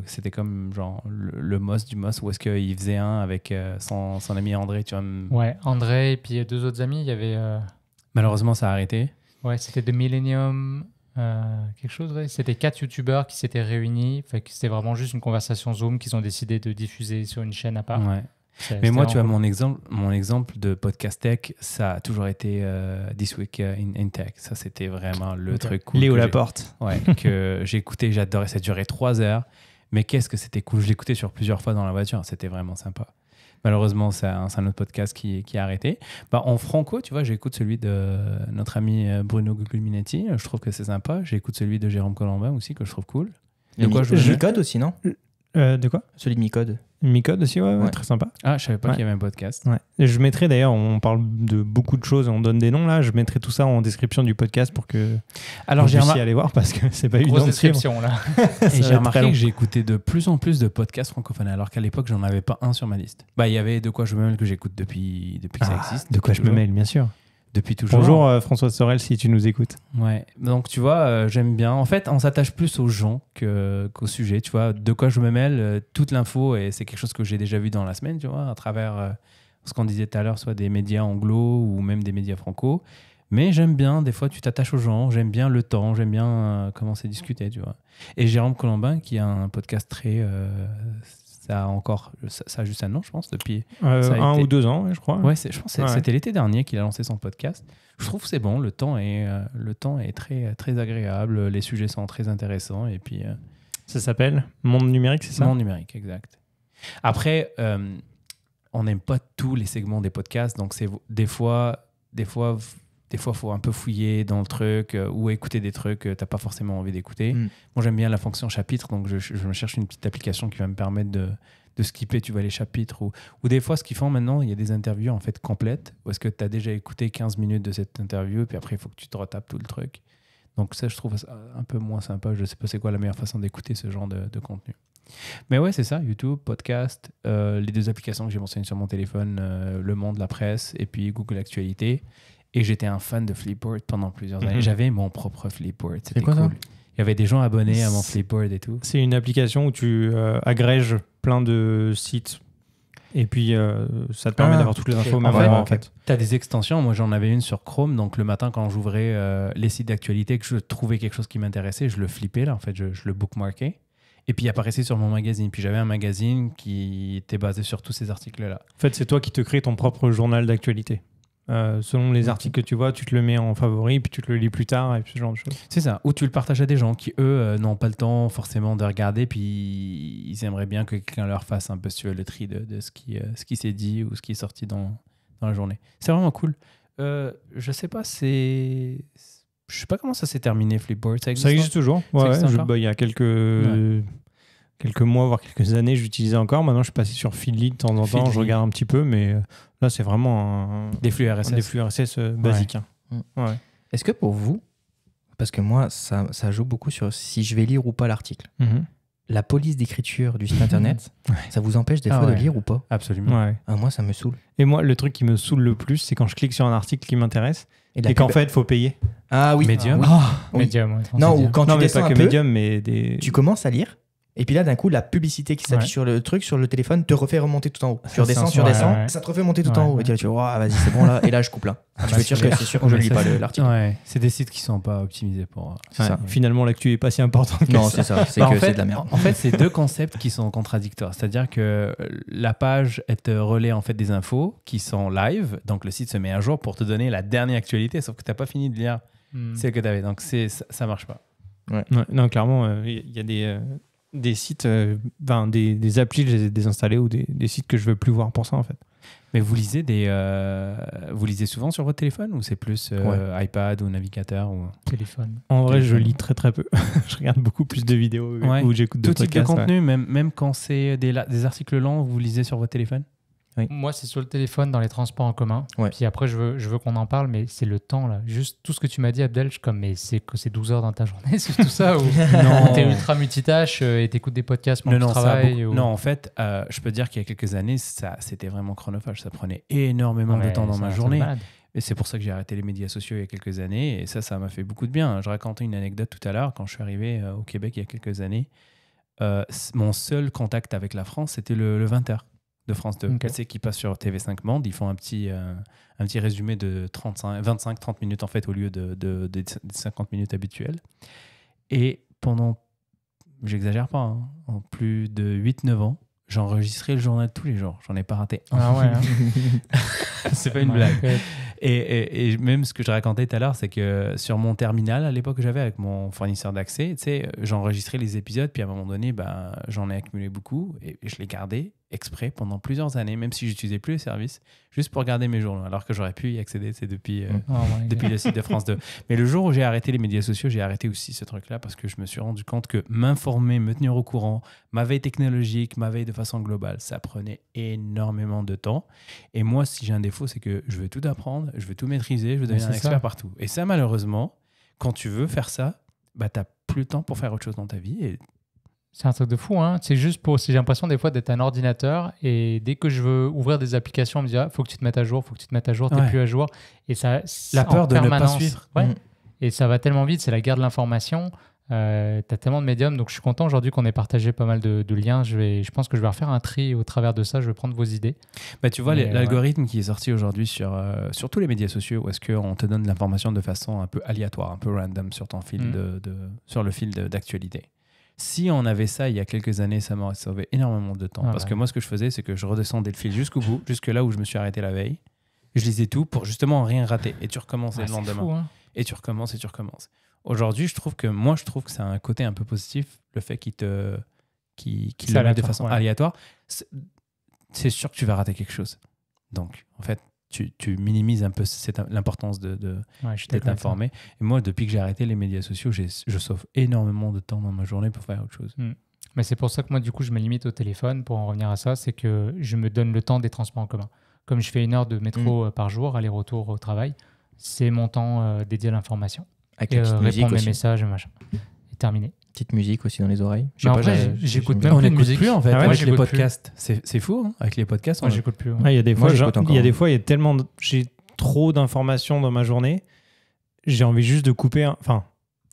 c'était comme genre le Moss du Moss, où est-ce qu'il faisait un avec son ami André, tu vois. Ouais, André et puis deux autres amis, il y avait... Malheureusement, ça a arrêté. Ouais, c'était The Millennium, quelque chose, ouais. C'était 4 youtubeurs qui s'étaient réunis. Fait que c'était vraiment juste une conversation Zoom qu'ils ont décidé de diffuser sur une chaîne à part. Ouais. C'était Mais moi, tu vois, vraiment mon exemple de podcast tech, ça a toujours été This Week in Tech. Ça, c'était vraiment le Ok. truc cool. Léo que j'ai- Laporte. Ouais, que j'ai écouté, j'adorais. Ça durait 3 heures. Mais qu'est-ce que c'était cool. Je l'écoutais sur plusieurs fois dans la voiture. C'était vraiment sympa. Malheureusement, c'est un autre podcast qui a arrêté. Bah, en franco, tu vois, j'écoute celui de notre ami Bruno Guglielminetti. Je trouve que c'est sympa. J'écoute celui de Jérôme Colombin aussi, que je trouve cool. De quoi je veux Micode aussi, non? De quoi? Celui de Micode. Micode aussi, ouais, Ouais. très sympa. Ah, je savais pas Ouais. qu'il y avait un podcast. Ouais. Et je mettrai d'ailleurs, on parle de beaucoup de choses, on donne des noms là, je mettrai tout ça en description du podcast pour que Alors, vous j'ai puissiez remarqué. aller voir parce que c'est pas grosse évident de suivre. description, là. Ça Et va j'ai être remarqué très long. que j'ai écouté de plus en plus de podcasts francophones, alors qu'à l'époque, j'en avais pas un sur ma liste. Bah, il y avait De quoi je me mêle que j'écoute depuis que ça existe. De quoi je me mêle, bien sûr. Depuis toujours. Bonjour François Sorel, si tu nous écoutes. Ouais. Donc, tu vois, j'aime bien. En fait, on s'attache plus aux gens qu'au sujet. Tu vois, De quoi je me mêle, toute l'info, et c'est quelque chose que j'ai déjà vu dans la semaine, tu vois, à travers ce qu'on disait tout à l'heure, soit des médias anglo ou même des médias franco. Mais j'aime bien, des fois, tu t'attaches aux gens, j'aime bien le temps, j'aime bien comment c'est discuté, tu vois. Et Jérôme Colombin, qui a un podcast très. Ça a juste un an, je pense, depuis. Ça a 1 été- ou 2 ans, ouais, je crois. Ouais, je pense que Ouais. c'était l'été dernier qu'il a lancé son podcast. Je trouve que c'est bon, le temps est très, très agréable, les sujets sont très intéressants, et puis Ça s'appelle Monde numérique, c'est ça? monde numérique, exact. Après, on n'aime pas tous les segments des podcasts, donc c'est des fois, faut un peu fouiller dans le truc ou écouter des trucs que tu n'as pas forcément envie d'écouter. Mm. Moi, j'aime bien la fonction chapitre, donc je me cherche une petite application qui va me permettre de skipper, tu vois, les chapitres. Ou des fois, ce qu'ils font maintenant, il y a des interviews en fait complètes, où est-ce que tu as déjà écouté 15 minutes de cette interview, puis après, il faut que tu te retapes tout le truc. Donc ça, je trouve ça un peu moins sympa. Je sais pas c'est quoi la meilleure façon d'écouter ce genre de contenu. Mais ouais, c'est ça, YouTube, podcast, les 2 applications que j'ai mentionnées sur mon téléphone, Le Monde, la presse, et puis Google Actualité. Et j'étais un fan de Flipboard pendant plusieurs années. Mhm. J'avais mon propre Flipboard. C'était quoi, ça cool. Il y avait des gens abonnés à mon Flipboard et tout. C'est une application où tu agrèges plein de sites et puis ça te permet d'avoir toutes les infos au même En fait, endroit en fait. Tu as des extensions. Moi, j'en avais une sur Chrome. Donc, le matin, quand j'ouvrais les sites d'actualité, que je trouvais quelque chose qui m'intéressait, je le flippais, là. En fait, je le bookmarkais. Et puis, il apparaissait sur mon magazine. Puis, j'avais un magazine qui était basé sur tous ces articles-là. En fait, c'est toi qui te crées ton propre journal d'actualité. Selon les articles que tu vois, tu te le mets en favori, puis tu te le lis plus tard, et puis ce genre de choses. C'est ça. Ou tu le partages à des gens qui, eux, n'ont pas le temps forcément de regarder, puis ils aimeraient bien que quelqu'un leur fasse un peu, si tu veux, le tri de ce qui s'est dit ou ce qui est sorti dans la journée. C'est vraiment cool. Je sais pas, je sais pas comment ça s'est terminé, Flipboard. Ça existe, Ça existe toujours. Ça Ouais, existe encore il y a quelques mois, voire quelques années, j'utilisais encore. Maintenant, je suis passé sur Feedly de temps en temps. Feedly. Je regarde un petit peu, mais là, c'est vraiment Des flux RSS. des flux RSS basiques. hein. Ouais. Est-ce que pour vous, parce que moi, ça joue beaucoup sur si je vais lire ou pas l'article, Mhm. la police d'écriture du site internet, Ouais. ça vous empêche des Ah fois ouais. de lire ou pas? Absolument. Ouais. Ah, moi, ça me saoule. Et moi, le truc qui me saoule le plus, c'est quand je clique sur un article qui m'intéresse la et qu'en pub- fait, il faut payer. Ah oui. Medium. Ah, oui. Medium, ouais, Non, Medium. ou quand non, tu mais descends pas un que peu, Medium, mais des. tu commences à lire, et puis là, d'un coup, la publicité qui s'affiche Ouais. sur le truc, sur le téléphone, te refait remonter tout en haut. Tu redescends, censure, ouais. ça te refait monter tout Ouais, en haut. ouais. Et tu dis, oh, vas-y, c'est bon là. Et là, je coupe là. Je veux dire que c'est sûr que je lis pas l'article. Ouais, c'est des sites qui sont pas optimisés pour. C'est ça. Finalement, l'actu est pas si importante que Non, ça. c'est ça. C'est Bah, que en fait, c'est de la merde. En fait, c'est 2 concepts qui sont contradictoires. C'est-à-dire que la page, elle te relaie en fait des infos qui sont live. Donc, le site se met à jour pour te donner la dernière actualité, sauf que tu n'as pas fini de lire Hmm. celle que tu avais. Donc, ça marche pas. Ouais, non, clairement, il y a des. des sites, des applis, je les ai désinstallés ou des sites que je veux plus voir pour ça en fait. Mais vous lisez vous lisez souvent sur votre téléphone ou c'est plus iPad ou navigateur ou... Téléphone. En vrai, je Téléphone. lis très très peu. Je regarde beaucoup plus de vidéos Ouais. ou j'écoute de Tout type de podcasts. contenu, même quand c'est des articles lents, vous lisez sur votre téléphone? Moi, c'est sur le téléphone dans les transports en commun. Ouais. Puis après, je veux qu'on en parle, mais c'est le temps, là. Juste tout ce que tu m'as dit, Abdel, je suis comme, mais c'est 12 heures dans ta journée, c'est tout ça? Ou Non. t'es ultra multitâche et t'écoutes des podcasts pendant que tu ça a travailles? beaucoup- ou... Non, en fait, je peux dire qu'il y a quelques années, c'était vraiment chronophage. Ça prenait énormément de Ouais, temps dans c'est ma un truc de journée. malade. Et c'est pour ça que j'ai arrêté les médias sociaux il y a quelques années. Et ça m'a fait beaucoup de bien. Je racontais une anecdote tout à l'heure. Quand je suis arrivé au Québec il y a quelques années, mon seul contact avec la France, c'était le 20h de France 2. Ok. Tu sais, qui passe sur TV5 Monde. Ils font un petit résumé de 25-30 minutes en fait au lieu des 50 minutes habituelles. Et pendant, j'exagère pas, hein, en plus de 8-9 ans, j'enregistrais le journal tous les jours. J'en ai pas raté un. Ah ouais. Hein. C'est pas une Ouais, blague. ouais. Et même ce que je racontais tout à l'heure, c'est que sur mon terminal, à l'époque que j'avais avec mon fournisseur d'accès, tu sais, j'enregistrais les épisodes, puis à un moment donné, j'en ai accumulé beaucoup et je les gardais exprès pendant plusieurs années, même si j'utilisais plus les services, juste pour garder mes journaux, alors que j'aurais pu y accéder depuis Oh my depuis God. le site de France 2. Mais le jour où j'ai arrêté les médias sociaux, j'ai arrêté aussi ce truc-là parce que je me suis rendu compte que m'informer, me tenir au courant, ma veille technologique, ma veille de façon globale, ça prenait énormément de temps. Et moi, si j'ai un défaut, c'est que je veux tout apprendre, je veux tout maîtriser, je veux devenir un c'est expert ça. partout. Et ça, malheureusement, quand tu veux faire ça, t'as plus le temps pour faire autre chose dans ta vie. Et C'est un truc de fou, hein. C'est juste j'ai l'impression des fois d'être un ordinateur et dès que je veux ouvrir des applications, on me dit faut que tu te mettes à jour, t'es Ouais. plus à jour. Et ça, La en peur de ne pas permanence. suivre. Ouais. Mm. Et ça va tellement vite, c'est la guerre de l'information. T'as tellement de médiums, donc je suis content aujourd'hui qu'on ait partagé pas mal de liens. Je pense que je vais refaire un tri au travers de ça, je vais prendre vos idées. tu vois, Mais, l'algorithme qui est sorti aujourd'hui sur tous les médias sociaux, où est-ce qu'on te donne de l'information de façon un peu aléatoire, un peu random sur ton fil sur le fil d'actualité. Si on avait ça il y a quelques années, ça m'aurait sauvé énormément de temps. Ah parce ouais. que moi, ce que je faisais, c'est que je redescendais le fil jusqu'au bout, jusque là où je me suis arrêté la veille. Je lisais tout pour justement rien rater. Et tu recommençais Ouais, le c'est lendemain. fou, hein. Et tu recommences et tu recommences. Aujourd'hui, je trouve que c'est un côté un peu positif, le fait qu'il C'est le met de aléatoire, façon ouais. aléatoire. C'est sûr que tu vas rater quelque chose. Donc, en fait, tu minimises un peu l'importance Ouais, je suis d'être d'accord avec ça. informé. Et moi, depuis que j'ai arrêté les médias sociaux, je sauve énormément de temps dans ma journée pour faire autre chose. Mais c'est pour ça que moi, du coup, je me limite au téléphone pour en revenir à ça. C'est que je me donne le temps des transports en commun. Comme je fais 1 heure de métro par jour, aller-retour au travail, c'est mon temps dédié à l'information. Avec Et la petite musique répondre mes aussi. messages et machin. Et terminé. Petite musique aussi dans les oreilles. Je Mais sais en pas, vrai, j'écoute j'aime même bien. plus de musique. plus en fait Ah ouais, avec les j'écoute plus. podcasts. C'est fou, hein, avec les podcasts. Moi, j'écoute plus. Ouais, il y a des Moi, fois, j'écoute encore. il y a des fois, il y a tellement, j'ai trop d'informations dans ma journée, j'ai envie juste de couper, enfin,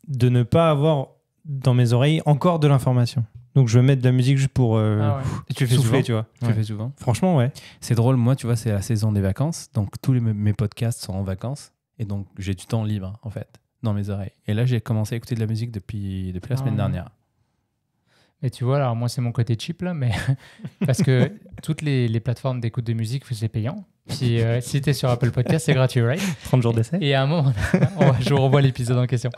de ne pas avoir dans mes oreilles encore de l'information. Donc je vais mettre de la musique juste pour Ah ouais. Tu fais souffler, souvent. tu vois. Tu Ouais. fais souvent. Franchement, ouais. C'est drôle, moi, tu vois, c'est la saison des vacances. Donc, tous mes podcasts sont en vacances. Et donc, j'ai du temps libre, en fait, dans mes oreilles. Et là, j'ai commencé à écouter de la musique depuis la semaine ouais. dernière. Et tu vois, alors moi, c'est mon côté cheap, là, mais parce que toutes les plateformes d'écoute de musique, c'est payant. Puis si tu es sur Apple Podcast, c'est gratuit, right? 30 jours d'essai. Et à un moment, je revois l'épisode en question.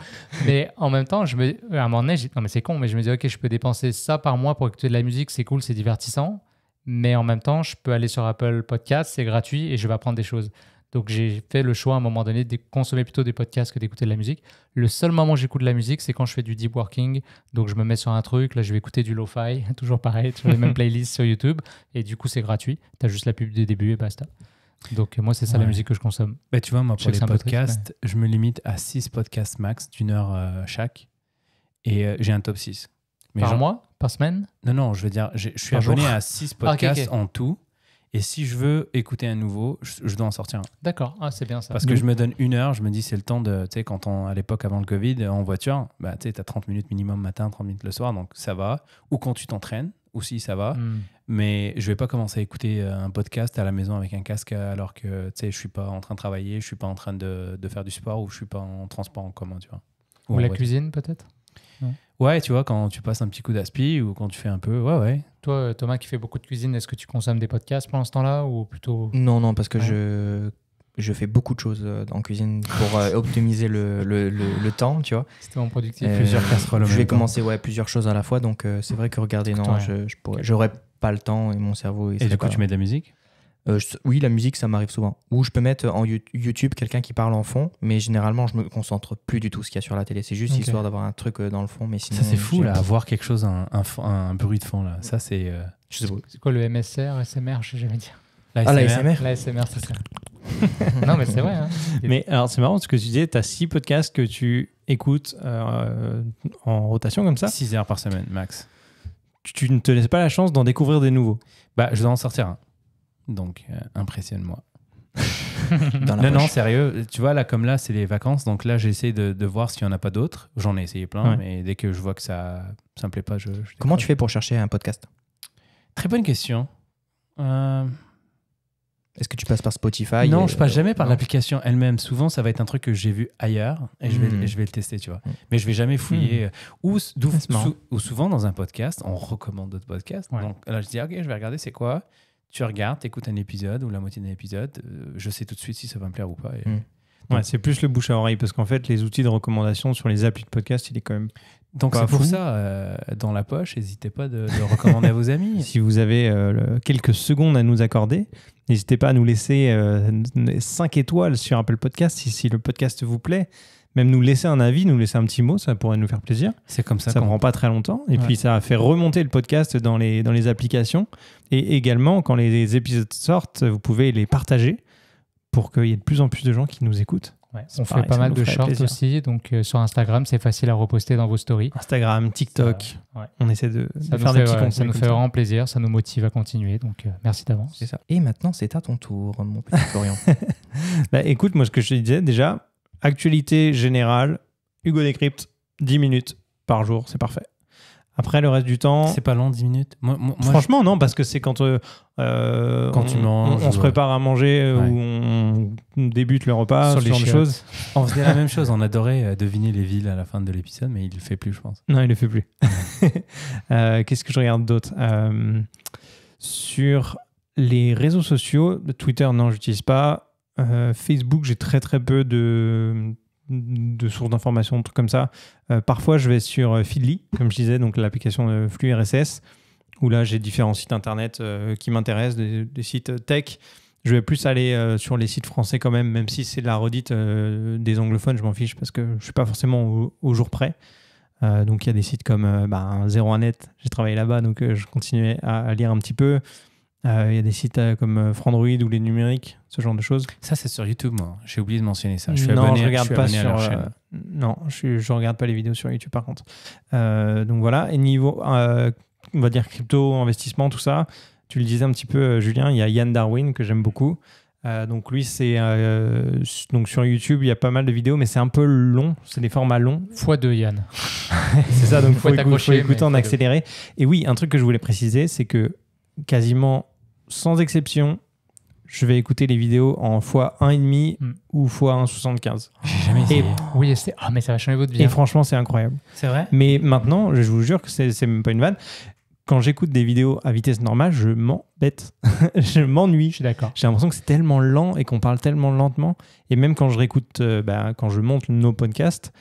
Mais en même temps, à un moment donné, non, mais c'est con, mais je me dis, OK, je peux dépenser ça par mois pour écouter de la musique, c'est cool, c'est divertissant. Mais en même temps, je peux aller sur Apple Podcast, c'est gratuit et je vais apprendre des choses. Donc, j'ai fait le choix à un moment donné de consommer plutôt des podcasts que d'écouter de la musique. Le seul moment où j'écoute de la musique, c'est quand je fais du deep working. Donc, je me mets sur un truc. Là, je vais écouter du lo-fi, toujours pareil, toujours les mêmes playlists sur YouTube. Et du coup, c'est gratuit. Tu as juste la pub du début et basta. Donc, moi, c'est ça la Ouais. musique que je consomme. Bah, tu vois, moi, Je pour sais que les c'est un peu triste, podcasts, je me limite à 6 podcasts max d'1 heure chaque. Et j'ai un top 6. Mais Par genre- mois? Par semaine? Non, je veux dire, je suis Par abonné jour. à 6 Ah, ok, podcasts ok. en tout. Et si je veux écouter un nouveau, je dois en sortir un. D'accord. Ah, c'est bien ça. Parce que je me donne 1 heure, je me dis c'est le temps de, tu sais, à l'époque avant le Covid, en voiture, bah, tu sais, t'as 30 minutes minimum matin, 30 minutes le soir, donc ça va. Ou quand tu t'entraînes, aussi ça va. Hmm. Mais je vais pas commencer à écouter un podcast à la maison avec un casque alors que, tu sais, je suis pas en train de travailler, je suis pas en train de faire du sport ou je suis pas en transport en commun, tu vois. Ou en la voiture. cuisine, peut-être? Ouais, tu vois, quand tu passes un petit coup d'aspi ou quand tu fais un peu, ouais. Toi, Thomas, qui fait beaucoup de cuisine, est-ce que tu consommes des podcasts pendant ce temps-là ou plutôt... Non, parce que Ouais. je fais beaucoup de choses en cuisine pour optimiser le temps, tu vois. C'était mon productif. Plusieurs casseroles au Je même vais temps. commencer plusieurs choses à la fois, donc c'est vrai que regarder, non, Ouais. j'aurais pas le temps et mon cerveau... Et du coup, tu mets de la musique? Oui, la musique, ça m'arrive souvent. Ou je peux mettre en YouTube quelqu'un qui parle en fond, mais généralement, je me concentre plus du tout ce qu'il y a sur la télé. C'est juste Ok. histoire d'avoir un truc dans le fond, mais sinon... Ça, c'est fou, j'ai- là, avoir quelque chose, un bruit de fond, là. Ça, c'est... Je sais pas. C'est quoi le MSR, SMR, je sais jamais dire. Ah, la SMR. La SMR, c'est ça. Non, mais c'est vrai. Hein. Mais alors, c'est marrant parce que tu disais, tu as 6 podcasts que tu écoutes en rotation comme ça. 6 heures par semaine, max. Tu ne te laisses pas la chance d'en découvrir des nouveaux. Bah, je dois en sortir un. Donc, impressionne-moi. Dans la Non, poche. sérieux. Tu vois, là, comme là, c'est les vacances. Donc là, j'essaie de voir s'il n'y en a pas d'autres. J'en ai essayé plein, Ouais. mais dès que je vois que ça me plaît pas, je Comment décroche. tu fais pour chercher un podcast? Très bonne question. Est-ce que tu passes par Spotify? Non, je passe jamais par non. l'application elle-même. Souvent, ça va être un truc que j'ai vu ailleurs et je vais le tester, tu vois. Mais je vais jamais fouiller. C'est marrant. Ou souvent, dans un podcast, on recommande d'autres podcasts. Ouais. Donc là, je dis, OK, je vais regarder c'est quoi. Tu regardes, écoutes un épisode ou la moitié d'un épisode. Je sais tout de suite si ça va me plaire ou pas. Ouais, c'est plus le bouche à oreille parce qu'en fait, les outils de recommandation sur les applis de podcast, il est quand même. Donc Pas c'est pour fou. ça, dans la poche, n'hésitez pas de le recommander à vos amis. Si vous avez quelques secondes à nous accorder, n'hésitez pas à nous laisser 5 étoiles sur Apple Podcast si le podcast vous plaît. Même nous laisser un avis, nous laisser un petit mot, ça pourrait nous faire plaisir. C'est comme ça Ça ne qu'on... prend pas très longtemps. Et Ouais. puis, ça fait remonter le podcast dans les applications. Et également, quand les épisodes sortent, vous pouvez les partager pour qu'il y ait de plus en plus de gens qui nous écoutent. Ouais, C'est on pareil, fait pas ça mal nous de ferait shorts plaisir. aussi. Donc sur Instagram, c'est facile à reposter dans vos stories. Instagram, TikTok, Ouais. on essaie de Ça nous faire des fait, petits ouais, contenus ça nous comme fait ça. vraiment plaisir. Ça nous motive à continuer. Donc merci d'avance. C'est ça. Et maintenant, c'est à ton tour, mon petit Florian. Bah, écoute, moi, ce que je te disais, déjà, actualité générale, Hugo Décrypte, 10 minutes par jour, c'est parfait. Après, le reste du temps... C'est pas long, 10 minutes. Moi, Franchement, non, parce que c'est quand, tu manges, on se ouais. prépare à manger Ouais. ou on débute le repas, Sur ce les genre de chiottes. choses. on faisait la même chose. On adorait deviner les villes à la fin de l'épisode, mais il le fait plus, je pense. Non, il le fait plus. Qu'est-ce que je regarde d'autre sur les réseaux sociaux, Twitter, non, j'utilise pas. Facebook, j'ai très très peu de sources d'informations, trucs comme ça. Parfois, je vais sur Feedly, comme je disais, donc l'application de flux RSS, où là, j'ai différents sites internet qui m'intéressent, des sites tech. Je vais plus aller sur les sites français quand même si c'est de la redite des anglophones, je m'en fiche parce que je ne suis pas forcément au jour près. Donc, il y a des sites comme 01net, j'ai travaillé là-bas, donc je continuais à lire un petit peu. Il y a des sites comme Frandroid ou Les Numériques, ce genre de choses. Ça, c'est sur YouTube, moi. J'ai oublié de mentionner ça. Je suis non, abonné, je regarde suis pas abonné à sur. leur chaîne. Non, je regarde pas les vidéos sur YouTube par contre. Donc voilà. Et niveau, on va dire crypto, investissement, tout ça. Tu le disais un petit peu, Julien. Il y a Yann Darwin que j'aime beaucoup. Donc lui, c'est donc sur YouTube, il y a pas mal de vidéos, mais c'est un peu long. C'est des formats longs. x2, Yann. C'est ça. Donc Faut être faut accroché, écouter mais en faut accéléré. Et oui, un truc que je voulais préciser, c'est que quasiment sans exception, je vais écouter les vidéos en x1,5 ou x1,75. J'ai jamais essayé. Oui, mais ça va changer votre vie. Et hein. franchement, c'est incroyable. C'est vrai? Mais maintenant, je vous jure que c'est même pas une vanne. Quand j'écoute des vidéos à vitesse normale, je m'embête. Je m'ennuie. Je suis d'accord. J'ai l'impression que c'est tellement lent et qu'on parle tellement lentement. Et même quand je réécoute, quand je monte nos podcasts,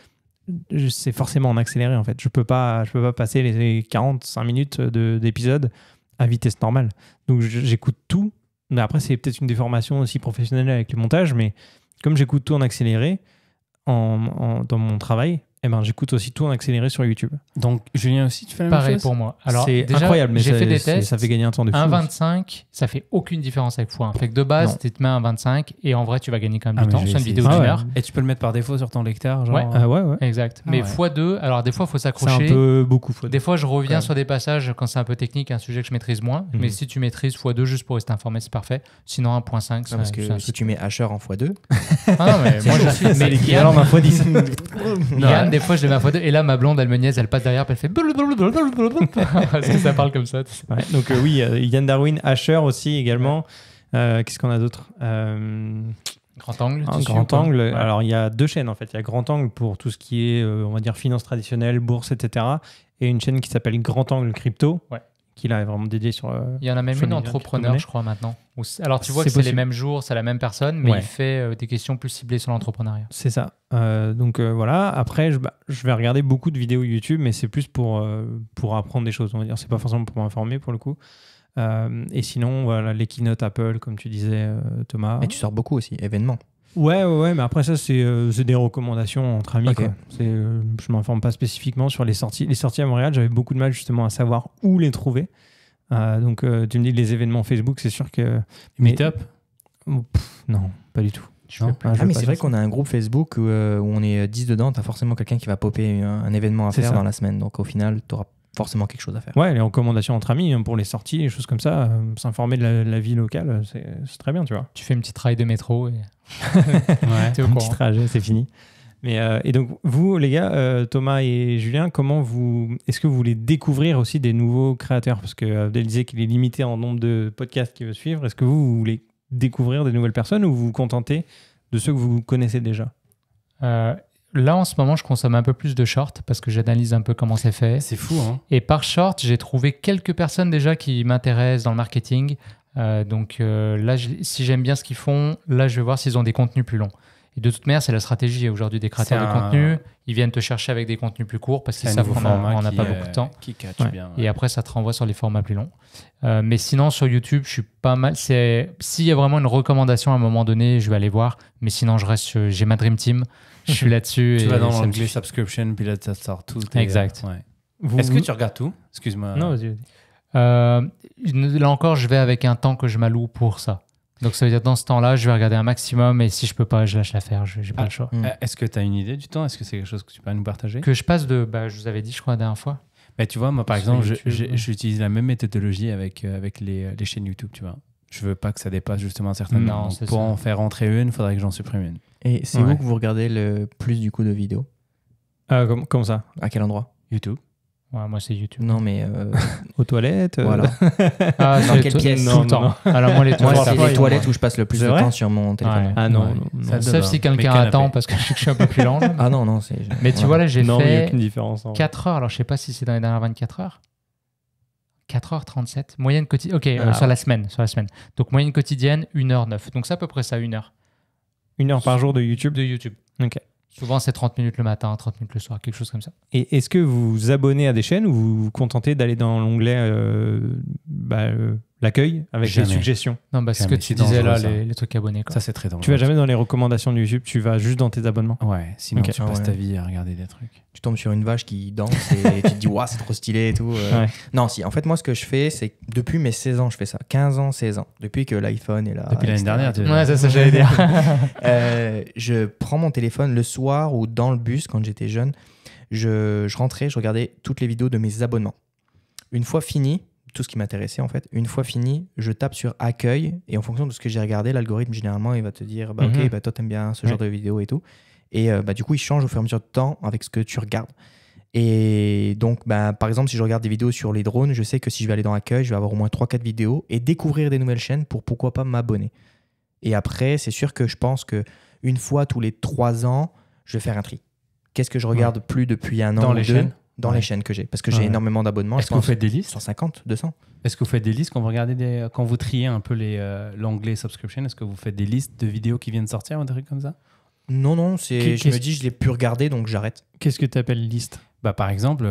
c'est forcément en accéléré en fait. Je peux pas passer les 45 minutes d'épisode à vitesse normale. Donc j'écoute tout. Mais après, c'est peut-être une déformation aussi professionnelle avec le montage. Mais comme j'écoute tout en accéléré dans mon travail, j'écoute aussi tout en accéléré sur YouTube. Donc, Julien aussi, tu fais la même Pareil chose? pour moi. Alors, C'est déjà, incroyable, mais j'ai fait des tests. ça fait gagner un temps de fou. 1,25, ça fait aucune différence avec x1. Fait que de base, Non. tu te mets un 25 et en vrai, tu vas gagner quand même Ah, du mais temps je vais sur une essayer vidéo ça. d'une Ah heure. Et tu peux le mettre par défaut sur ton lecteur, genre... Ouais. Ouais. Exact. Ah mais ouais. x2, alors des fois, il faut C'est un s'accrocher. peu beaucoup. Des fois, je reviens Ouais. sur des passages quand c'est un peu technique, un sujet que je maîtrise moins. Mhm. Mais si tu maîtrises x2 juste pour rester informé, c'est parfait. Sinon, 1.5, Non, parce que si tu mets Asher en x2, Ah non, mais moi, C'est l'équivalent d'un x10. Yann, des fois, je le mets à x2 et là, ma blonde, elle me niaise, elle passe derrière, puis elle fait parce que ça parle comme ça. Ouais, donc oui, Yann Darwin, Asher aussi également. Qu'est-ce qu'on a d'autre Grand angle. Un tu suis ou grand pas angle. Ouais. Alors il y a deux chaînes en fait. Il y a Grand Angle pour tout ce qui est, on va dire, finance traditionnelle, bourse, etc. Et une chaîne qui s'appelle Grand Angle Crypto, Ouais. qu'il a vraiment dédié sur. Il y en a même sur une les entrepreneur, crypto-monnaies. je crois, maintenant. Alors, tu vois C'est que c'est les possible. mêmes jours, c'est la même personne, mais Ouais. il fait des questions plus ciblées sur l'entrepreneuriat. C'est ça. Donc voilà. Après, je vais regarder beaucoup de vidéos YouTube, mais c'est plus pour apprendre des choses. On va dire, c'est pas forcément pour m'informer pour le coup. Et sinon, voilà, les keynotes Apple, comme tu disais, Thomas. Et tu sors beaucoup aussi, événements. Ouais, mais après ça, c'est des recommandations entre amis. Ok. Quoi. Je m'informe pas spécifiquement sur les sorties. Les sorties à Montréal, j'avais beaucoup de mal justement à savoir où les trouver. Donc, tu me dis les événements Facebook, c'est sûr que. Meetup. Non, pas du tout. Non. Mais c'est vrai qu'on a un groupe Facebook où on est 10 dedans, tu as forcément quelqu'un qui va popper un événement à C'est faire ça. dans la semaine. Donc au final, tu auras forcément quelque chose à faire. Ouais, les recommandations entre amis hein, pour les sorties, les choses comme ça, s'informer de la vie locale, c'est très bien, tu vois. Tu fais une petite ride de métro et Ouais. t'es au Un petit courant. trajet, c'est fini. Mais, et donc, vous, les gars, Thomas et Julien, est-ce que vous voulez découvrir aussi des nouveaux créateurs? Parce que Abdel disait qu'il est limité en nombre de podcasts qu'il veut suivre. Est-ce que vous voulez découvrir des nouvelles personnes ou vous vous contentez de ceux que vous connaissez déjà? Là, en ce moment, je consomme un peu plus de shorts parce que j'analyse un peu comment c'est fait. C'est fou, hein. Et par short, j'ai trouvé quelques personnes déjà qui m'intéressent dans le marketing. Donc là, si j'aime bien ce qu'ils font, là, je vais voir s'ils ont des contenus plus longs. Et de toute manière, c'est la stratégie aujourd'hui des créateurs de contenu. Ils viennent te chercher avec des contenus plus courts parce qu'ils savent qu'on n'a pas beaucoup de temps. Qui catch Ouais. bien. Et après, ça te renvoie sur les formats plus longs. Mais sinon, sur YouTube, je suis pas mal. S'il y a vraiment une recommandation à un moment donné, je vais aller voir. Mais sinon, j'ai ma Dream Team. Je suis là-dessus. Tu et vas dans ça me l'onglet suffit. subscription, puis là, ça sort tout. Exact. Ouais. Est-ce que tu regardes tout? Excuse-moi. Non, vas-y. Là encore, je vais avec un temps que je m'alloue pour ça. Donc, ça veut dire dans ce temps-là, je vais regarder un maximum. Et si je peux pas, je lâche l'affaire. J'ai pas le choix. Est-ce que tu as une idée du temps? Est-ce que c'est quelque chose que tu peux nous partager? Que je passe de. Je vous avais dit, je crois, la dernière fois. Tu vois, moi, par Sur exemple, YouTube. j'utilise la même méthodologie avec les chaînes YouTube, tu vois. Je veux pas que ça dépasse justement un certain Non, nombre. c'est Donc, pour ça. en faire rentrer une, il faudrait que j'en supprime une. Et c'est Ouais. où que vous regardez le plus du coup de vidéos? Comme ça. À quel endroit? YouTube. Ouais, moi, c'est YouTube. Non, mais Aux toilettes voilà. Ah, Dans c'est quelle tout- pièce? Tout Non, le temps. non, Alors, moi, les Moi, toilettes, c'est après, les toilettes où je passe le plus C'est de vrai temps sur mon téléphone. Ouais. Ah non, Ouais. non, non. Ça Sauf si Mais quelqu'un canapé. attend parce que je suis un peu plus lent. Ah non, c'est. Mais tu vois, là, j'ai Non, il n'y a fait aucune différence. en vrai. 4 heures. Alors, je sais pas si c'est dans les dernières 24 heures. 4h37. Moyenne quotidienne. Ok, Ah. sur la semaine. Donc, moyenne quotidienne, 1h09. Donc, c'est à peu près ça, 1 heure 1 heure par jour de YouTube. de YouTube. Ok. Souvent, c'est 30 minutes le matin, 30 minutes le soir, quelque chose comme ça. Et est-ce que vous vous abonnez à des chaînes ou vous vous contentez d'aller dans l'onglet l'accueil avec Jamais. des suggestions? Non, bah, c'est ce Jamais, que tu c'est disais là, dangereux, ça. les trucs abonnés. Quoi. Ça, c'est très dangereux. Tu vas jamais dans les recommandations de YouTube, tu vas juste dans tes abonnements. Ouais, sinon Ok. tu Ah passes ouais. ta vie à regarder des trucs. Tu tombes sur une vache qui danse et tu te dis, waouh, c'est trop stylé et tout. Ouais. Non, si, en fait, moi, ce que je fais, c'est que depuis mes 16 ans, je fais ça. 15 ans, 16 ans. Depuis que l'iPhone est là. Depuis l'année etc. dernière, tu Ouais, c'est ça, j'allais dire. Je prends mon téléphone le soir ou dans le bus quand j'étais jeune. Je rentrais, je regardais toutes les vidéos de mes abonnements. Une fois fini, tout ce qui m'intéressait en fait, une fois fini, je tape sur accueil et en fonction de ce que j'ai regardé, l'algorithme généralement il va te dire bah, Mhm. ok, bah, toi t'aimes bien ce genre de vidéos et tout. Et bah, du coup, il change au fur et à mesure de temps avec ce que tu regardes. Et donc, bah, par exemple, si je regarde des vidéos sur les drones, je sais que si je vais aller dans accueil, je vais avoir au moins 3-4 vidéos et découvrir des nouvelles chaînes pour pourquoi pas m'abonner. Et après, c'est sûr que je pense que une fois tous les 3 ans, je vais faire un tri. Qu'est-ce que je regarde plus depuis un an Dans ou les deux chaînes Dans Ouais. les chaînes que j'ai. Parce que j'ai Ouais. énormément d'abonnements. Est-ce Je que vous pense faites des listes 150, 200. Est-ce que vous faites des listes quand vous regardez quand vous triez un peu l'onglet subscription? Est-ce que vous faites des listes de vidéos qui viennent sortir ou des trucs comme ça? Non, non, je me Qu'est-ce- dis, je l'ai pu regarder, donc j'arrête. Qu'est-ce que tu appelles liste? Par exemple,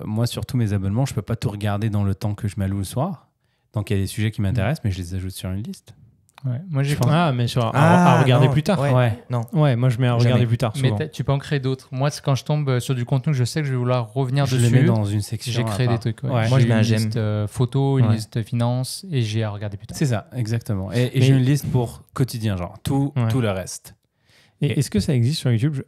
moi sur tous mes abonnements, je peux pas tout regarder dans le temps que je m'alloue le soir. Donc il y a des sujets qui m'intéressent, mais je les ajoute sur une liste. Ouais. Moi, j'ai Ah, mais sur, Ah, à regarder non, plus tard. ouais. Non. Ouais, moi je mets à regarder Jamais. plus tard Mais souvent. tu peux en créer d'autres. Moi, c'est quand je tombe sur du contenu que je sais que je vais vouloir revenir Je dessus. les mets dans une section. J'ai à créé part. des trucs. Ouais. Ouais. Moi, J'ai je mets un une j'aime. liste photo, une Ouais. liste finance et j'ai à regarder plus tard. C'est ça, exactement. Et Mais- j'ai une liste pour quotidien, genre tout le reste. Et est-ce que ça existe sur YouTube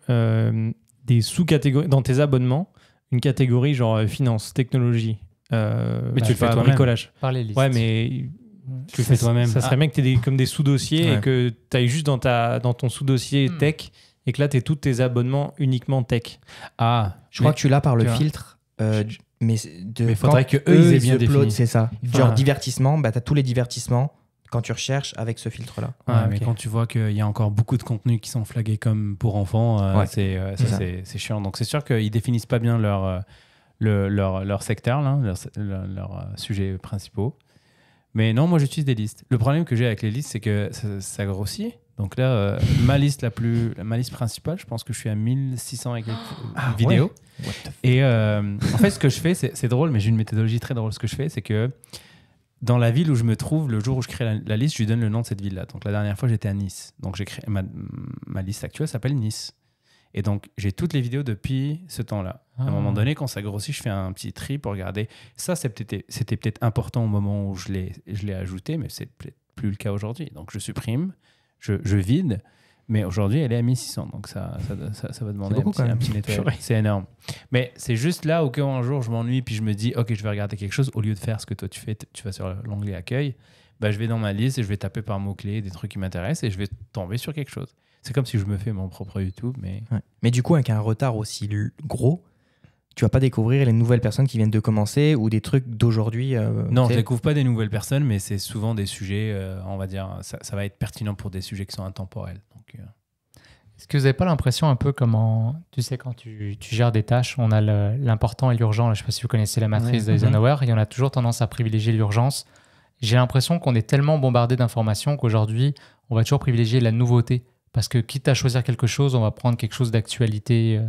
des sous-catégories dans tes abonnements, une catégorie genre finance, technologie, Mais tu le fais toi-même. bricolage. Par les listes. Ouais, mais Tu le fais toi-même. ça serait bien que tu aies comme des sous-dossiers Ouais. et que tu ailles juste dans ton sous-dossier tech et que là tu aies tous tes abonnements uniquement tech. Ah, Je crois que tu l'as par le tu vois. filtre. Mais Mais faudrait que eux, ils aient bien uploadent, défini. c'est ça. Genre Ouais. divertissement, tu as tous les divertissements quand tu recherches avec ce filtre-là. Ouais, mais ok. quand tu vois qu'il y a encore beaucoup de contenus qui sont flagués comme pour enfants, Ouais. c'est ça. chiant. Donc c'est sûr qu'ils définissent pas bien leur secteur, là, leurs sujets principaux. Mais non, moi j'utilise des listes. Le problème que j'ai avec les listes, c'est que ça grossit. Donc là, ma liste principale, je pense que je suis à 1600 avec les vidéos. Ouais. Et en fait, ce que je fais, c'est drôle, mais j'ai une méthodologie très drôle. Ce que je fais, c'est que dans la ville où je me trouve, le jour où je crée la liste, je lui donne le nom de cette ville-là. Donc la dernière fois, j'étais à Nice. Donc j'ai créé ma liste actuelle s'appelle Nice. Et donc j'ai toutes les vidéos depuis ce temps-là. À un moment donné, quand ça grossit, je fais un petit tri pour regarder. Ça, c'était peut-être important au moment où je l'ai ajouté, mais c'est peut-être plus le cas aujourd'hui. Donc je supprime. Je vide, mais aujourd'hui, elle est à 1600. Donc, ça va demander un petit nettoyage. C'est énorme. Mais c'est juste là où un jour, je m'ennuie puis je me dis, OK, je vais regarder quelque chose. Au lieu de faire ce que toi, tu fais, tu vas sur l'onglet accueil, je vais dans ma liste et je vais taper par mots-clés des trucs qui m'intéressent et je vais tomber sur quelque chose. C'est comme si je me fais mon propre YouTube. Mais du coup, avec un retard aussi gros, tu vas pas découvrir les nouvelles personnes qui viennent de commencer ou des trucs d'aujourd'hui. Non, je découvre pas des nouvelles personnes, mais c'est souvent des sujets, on va dire, ça va être pertinent pour des sujets qui sont intemporels. Donc, Est-ce que vous n'avez pas l'impression un peu comment, tu sais, quand tu gères des tâches, on a l'important et l'urgent. Je ne sais pas si vous connaissez la matrice d'Eisenhower, et on a toujours tendance à privilégier l'urgence. J'ai l'impression qu'on est tellement bombardé d'informations qu'aujourd'hui, on va toujours privilégier la nouveauté. Parce que quitte à choisir quelque chose, on va prendre quelque chose d'actualité.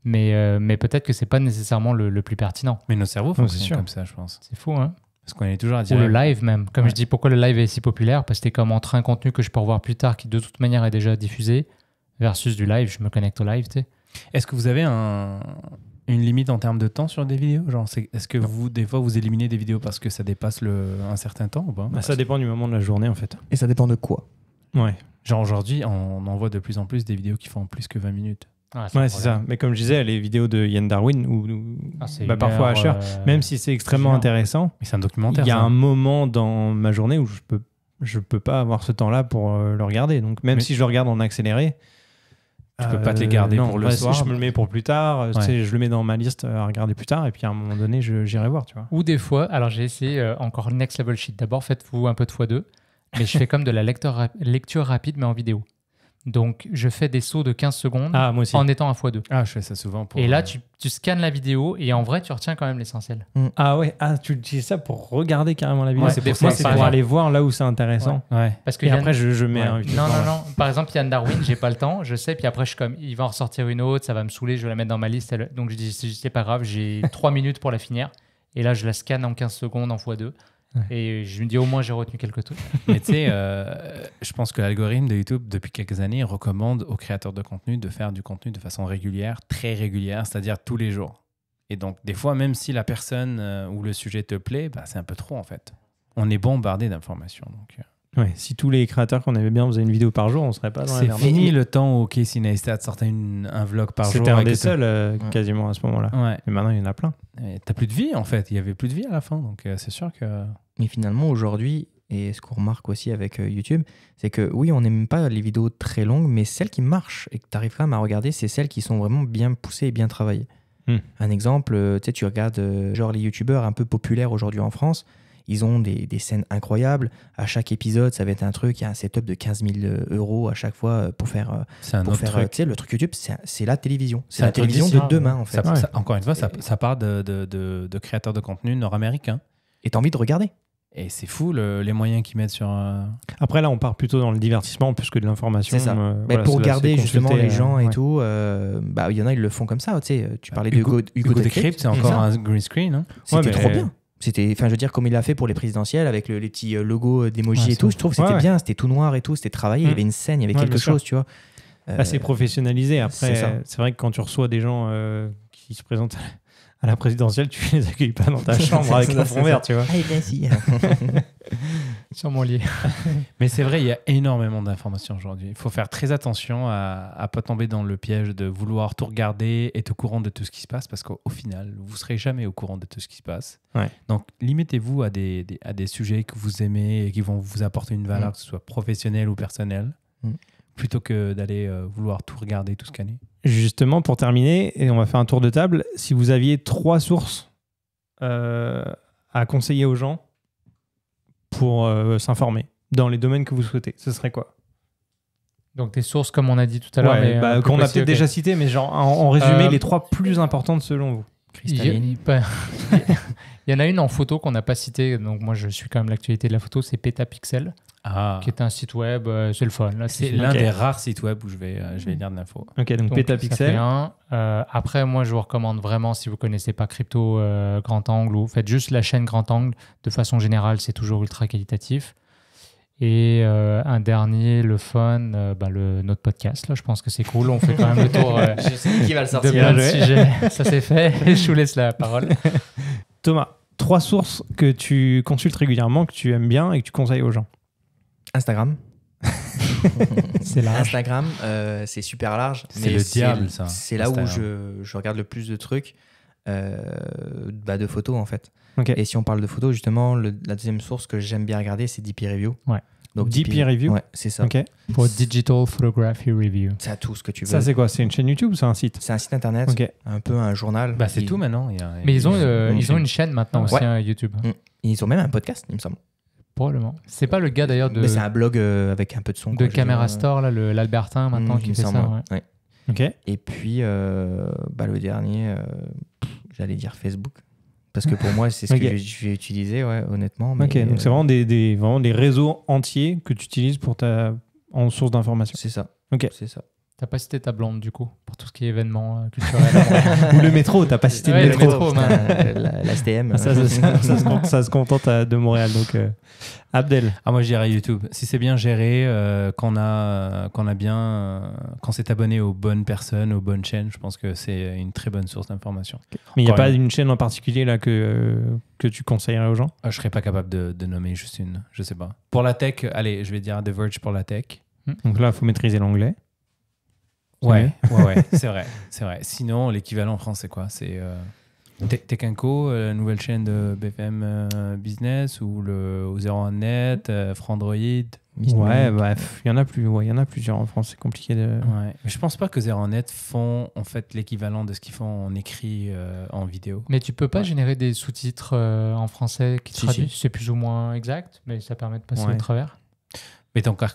Mais peut-être que c'est pas nécessairement le plus pertinent. Mais nos cerveaux fonctionnent comme ça, je pense. C'est fou, hein? Parce qu'on est toujours à dire... Ou le live même. Comme je dis, pourquoi le live est si populaire? Parce que c'est comme entre un contenu que je peux revoir plus tard, qui de toute manière est déjà diffusé, versus du live, je me connecte au live, tu sais. Est-ce que vous avez une limite en termes de temps sur des vidéos? Genre, est-ce que des fois, vous éliminez des vidéos parce que ça dépasse un certain temps ou pas? Ça dépend du moment de la journée, en fait. Et ça dépend de quoi? Ouais. Genre, aujourd'hui, on en voit de plus en plus des vidéos qui font plus que 20 minutes. C'est ça. Mais comme je disais, les vidéos de Ian Darwin, ou parfois Asher, même si c'est extrêmement intéressant, mais c'est un documentaire. Il y a un moment dans ma journée où je peux pas avoir ce temps-là pour le regarder. Donc même si je le regarde en accéléré, tu peux pas te les garder pour le soir. Je me le mets pour plus tard. Je le mets dans ma liste à regarder plus tard. Et puis à un moment donné, j'irai voir. Tu vois. Ou des fois, alors j'ai essayé encore next level sheet. D'abord, faites-vous un peu de x2, mais je fais comme de la lecture rapide, mais en vidéo. Donc, je fais des sauts de 15 secondes en étant à x2. Ah, je fais ça souvent. Et là, tu scannes la vidéo et en vrai, tu retiens quand même l'essentiel. Ah ouais, tu utilises ça pour regarder carrément la vidéo. Ouais, c'est pour aller voir là où c'est intéressant. Ouais. Parce que après, je mets un vidéo. Non. Par exemple, Ian Darwin, j'ai pas le temps, je sais, puis après, je suis comme, il va en ressortir une autre, ça va me saouler, je vais la mettre dans ma liste. Donc, je dis, c'est pas grave, j'ai 3 minutes pour la finir. Et là, je la scanne en 15 secondes en x2. Ouais. Et je me dis au moins j'ai retenu quelques trucs. Mais tu sais, je pense que l'algorithme de YouTube depuis quelques années recommande aux créateurs de contenu de faire du contenu de façon régulière, très régulière, c'est-à-dire tous les jours. Et donc des fois, même si la personne ou le sujet te plaît, c'est un peu trop en fait. On est bombardé d'informations. Donc, ouais, si tous les créateurs qu'on aimait bien faisaient une vidéo par jour, on serait pas dans la merde. C'est fini le temps où Casey Neistat sortait un vlog par jour. C'était un des seuls quasiment à ce moment-là. Ouais. Mais maintenant, il y en a plein. T'as plus de vie en fait. Il y avait plus de vie à la fin. Donc c'est sûr que... Mais finalement, aujourd'hui, et ce qu'on remarque aussi avec YouTube, c'est que oui, on n'aime pas les vidéos très longues, mais celles qui marchent et que tu arrives quand même à regarder, c'est celles qui sont vraiment bien poussées et bien travaillées. Un exemple, tu regardes genre les youtubeurs un peu populaires aujourd'hui en France, ils ont des scènes incroyables. À chaque épisode, ça va être un truc, il y a un setup de 15 000 € à chaque fois pour faire... C'est un autre truc. Le truc YouTube, c'est la télévision. C'est la télévision de demain, en fait. Encore une fois, ça part de créateurs de contenu nord-américains. Et tu as envie de regarder. Et c'est fou les moyens qu'ils mettent sur... Après, là, on part plutôt dans le divertissement plus que de l'information. C'est ça. Pour garder justement les gens et tout, il y en a, ils le font comme ça. Tu parlais de Hugo Décrypte. C'est encore un green screen. Hein. C'était trop bien. C'était, je veux dire, comme il l'a fait pour les présidentielles avec les petits logos d'emoji et tout, je trouve que c'était bien, c'était tout noir et tout, c'était travaillé, il y avait une scène, il y avait quelque chose, tu vois. C'est professionnalisé. Après, c'est vrai que quand tu reçois des gens qui se présentent à la présidentielle, tu les accueilles pas dans ta chambre avec le fond vert, tu vois. Ah, bien si. Sûrement lié. Mais c'est vrai, il y a énormément d'informations aujourd'hui. Il faut faire très attention à ne pas tomber dans le piège de vouloir tout regarder, être au courant de tout ce qui se passe, parce qu'au final, vous ne serez jamais au courant de tout ce qui se passe. Ouais. Donc, limitez-vous à des sujets que vous aimez et qui vont vous apporter une valeur, que ce soit professionnelle ou personnelle, plutôt que d'aller vouloir tout regarder, tout scanner. Justement, pour terminer, et on va faire un tour de table, si vous aviez 3 sources à conseiller aux gens pour s'informer dans les domaines que vous souhaitez, ce serait quoi? Donc des sources comme on a dit tout à l'heure. Qu'on a peut-être déjà citées, mais genre en résumé, les 3 plus importantes selon vous. Cristalline. Il y en a une en photo qu'on n'a pas citée, donc moi je suis quand même l'actualité de la photo, c'est Petapixel, qui est un site web, c'est le fun. Là, C'est l'un des rares sites web où je vais lire de l'info. Ok, donc ça Petapixel. fait un. Après, moi je vous recommande vraiment, si vous ne connaissez pas Crypto Grand Angle, ou faites juste la chaîne Grand Angle, de façon générale c'est toujours ultra qualitatif. Et un dernier, le fun, notre podcast, là, je pense que c'est cool. On fait quand même le tour Je sais qui va le de sortir. plein de sujets. Ça c'est fait. Je vous laisse la parole. Thomas, 3 sources que tu consultes régulièrement, que tu aimes bien et que tu conseilles aux gens. Instagram. C'est large. Instagram, c'est super large. C'est mais le diable, ça. C'est là où Instagram. je regarde le plus de trucs de photos, en fait. Ok. Et si on parle de photos, justement, la deuxième source que j'aime bien regarder, c'est DP Review. Ouais. Donc DP Review. Ouais, c'est ça. Ok. Pour Digital Photography Review. C'est à tout ce que tu veux. Ça, c'est quoi? C'est une chaîne YouTube ou c'est un site? C'est un site internet, Ok. un peu un journal. Bah, c'est Ils- tout maintenant. Mais ils ont une chaîne maintenant aussi, Ouais. YouTube. Ils ont même un podcast, il me semble. Probablement. C'est pas le gars d'ailleurs Mais c'est un blog avec un peu de son. de quoi, je veux Camera dire. Store, là, l'Albertin maintenant Il qui me fait semble, ça. Ouais. ouais. Ok. Et puis, le dernier, j'allais dire Facebook. Parce que pour moi, c'est ce Ok. que je vais utiliser, ouais, honnêtement. Mais, Ok, donc c'est vraiment vraiment des réseaux entiers que tu utilises en source d'information. C'est ça. Ok. C'est ça. T'as pas cité ta blonde du coup, pour tout ce qui est événements culturels. Ou le métro, t'as pas cité Ouais, le le métro. métro. La STM. Ça se contente de Montréal. Donc, Abdel. Ah, moi, je dirais YouTube. Si c'est bien géré, quand c'est abonné aux bonnes personnes, aux bonnes chaînes, je pense que c'est une très bonne source d'information. Mais il n'y a Encore pas une chaîne en particulier là que tu conseillerais aux gens? Je serais pas capable de nommer juste une, je sais pas. Pour la tech, allez, je vais dire The Verge pour la tech. Donc là, il faut maîtriser l'anglais. Ouais, c'est vrai. Sinon, l'équivalent en France, c'est quoi? C'est Tech & Co, nouvelle chaîne de BFM Business ou le 01net, Frandroid. Ouais, bref, il y en a plusieurs en France, c'est compliqué de... Ouais. Mais je pense pas que 01net font en fait l'équivalent de ce qu'ils font en écrit en vidéo. Mais tu peux pas générer des sous-titres en français qui Si, traduisent. si. C'est plus ou moins exact, mais ça permet de passer Ouais. au travers. Mais tant qu'à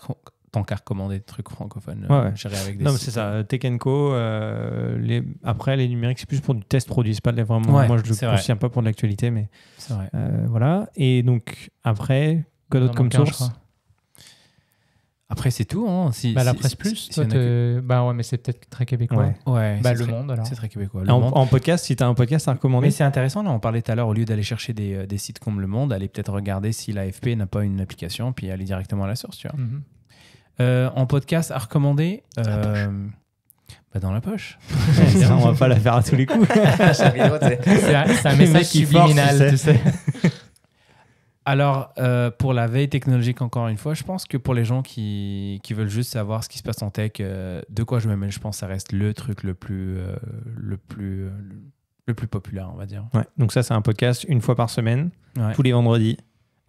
recommander des trucs francophones, Ouais. gérer avec des Non, mais sites. c'est ça, Tech & Co, après les numériques, c'est plus pour du test produit, c'est pas vraiment... Ouais, moi, je c'est le vrai. considère pas pour de l'actualité, mais C'est vrai. voilà. Et donc, après, quoi d'autre comme J'en manque un, je source? crois. Après, c'est tout. Hein. La presse plus, toi, y en a que- bah ouais, mais c'est peut-être très québécois. Ouais. Ouais, Bah, c'est Le très- Monde, alors. C'est très québécois. Et Le Monde. en podcast, si tu as un podcast à recommander? Mais c'est intéressant, là, on parlait tout à l'heure, au lieu d'aller chercher des sites comme Le Monde, aller peut-être regarder si l'AFP n'a pas une application, puis aller directement à la source, tu vois. Mhm. En podcast à recommander, dans la poche. Ça, on va pas la faire à tous les coups. C'est un Le message mec qui force, subliminal, tu sais. Alors, pour la veille technologique, encore une fois, je pense que pour les gens qui veulent juste savoir ce qui se passe en tech, de quoi je me mêle, je pense que ça reste le truc le plus populaire, on va dire. Ouais, donc ça, c'est un podcast une fois par semaine, Ouais. tous les vendredis,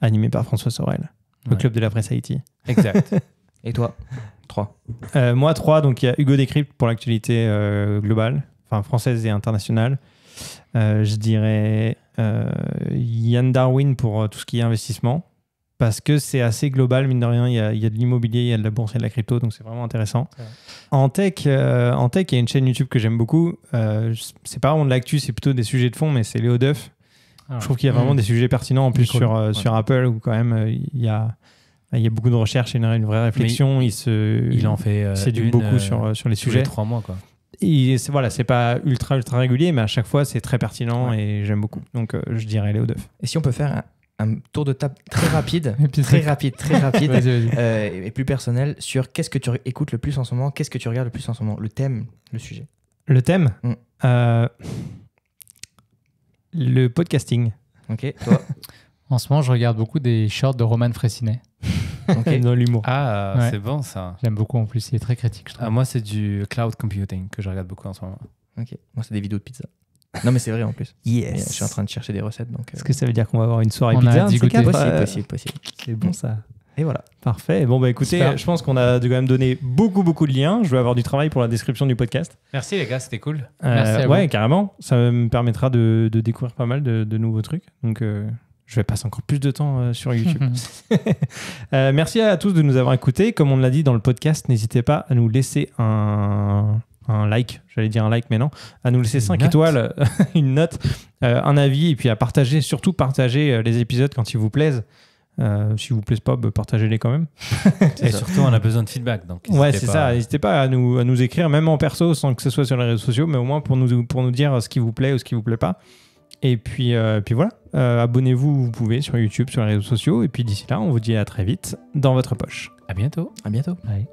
animé par François Sorel, le Ouais. club de la presse Haïti. Exact. Et toi 3. Moi, 3, donc il y a Hugo Décrypte pour l'actualité globale, enfin française et internationale. Je dirais Yann Darwin pour tout ce qui est investissement, parce que c'est assez global, mine de rien. Il y a de l'immobilier, il y a de la bourse et de la crypto, donc c'est vraiment intéressant. Ouais. En tech, il y a une chaîne YouTube que j'aime beaucoup. C'est pas vraiment de l'actu, c'est plutôt des sujets de fond, mais c'est Léo Duff. Ah, Je trouve qu'il y a vraiment des sujets pertinents en plus Cool. sur Apple, où quand même il y a beaucoup de recherches et une vraie réflexion. Il en fait s'éduque beaucoup sur les tous les sujets. 3 mois, quoi. Et c'est pas ultra régulier, mais à chaque fois c'est très pertinent Ouais. et j'aime beaucoup. Donc je dirais Léo Duff. Et si on peut faire un tour de table très rapide, Et puis très c'est- rapide, Vas-y. et plus personnel sur qu'est-ce que tu écoutes le plus en ce moment, qu'est-ce que tu regardes le plus en ce moment, le thème, le sujet. Le thème Mm. le podcasting. Ok, toi. En ce moment, je regarde beaucoup des shorts de Roman Fressinet. Ok. Dans l'humour. Ah, Ouais. c'est bon, ça. J'aime beaucoup en plus, il est très critique, je trouve. Moi, c'est du cloud computing que je regarde beaucoup en ce moment. Ok. Moi, c'est des vidéos de pizza. Non, mais c'est vrai en plus. Et, je Yes. suis en train de chercher des recettes, donc. Est-ce que ça veut dire qu'on va avoir une soirée On a pizza un de ces digoté. quatre Possible. C'est bon ça. Et voilà. Parfait. Bon bah écoutez, Super. je pense qu'on a quand même donné beaucoup de liens. Je vais avoir du travail pour la description du podcast. Merci, les gars, c'était cool. Merci à ouais, vous. carrément. Ça me permettra de découvrir pas mal de nouveaux trucs. Donc je vais passer encore plus de temps sur YouTube. Merci à tous de nous avoir écoutés. Comme on l'a dit dans le podcast, n'hésitez pas à nous laisser un un like, j'allais dire un like, mais non, à nous laisser Une 5 note. étoiles, une note, un avis, et puis à partager, surtout partager les épisodes quand ils vous plaisent. Si vous plaisent pas, partagez-les quand même. Et surtout, on a besoin de feedback. Donc Ouais, n'hésitez c'est pas. ça. N'hésitez pas à nous écrire, même en perso, sans que ce soit sur les réseaux sociaux, mais au moins pour nous dire ce qui vous plaît ou ce qui vous plaît pas. Et puis voilà, abonnez-vous, vous pouvez, sur YouTube, sur les réseaux sociaux. Et puis d'ici là, on vous dit à très vite dans votre poche. À bientôt. À bientôt. Ouais.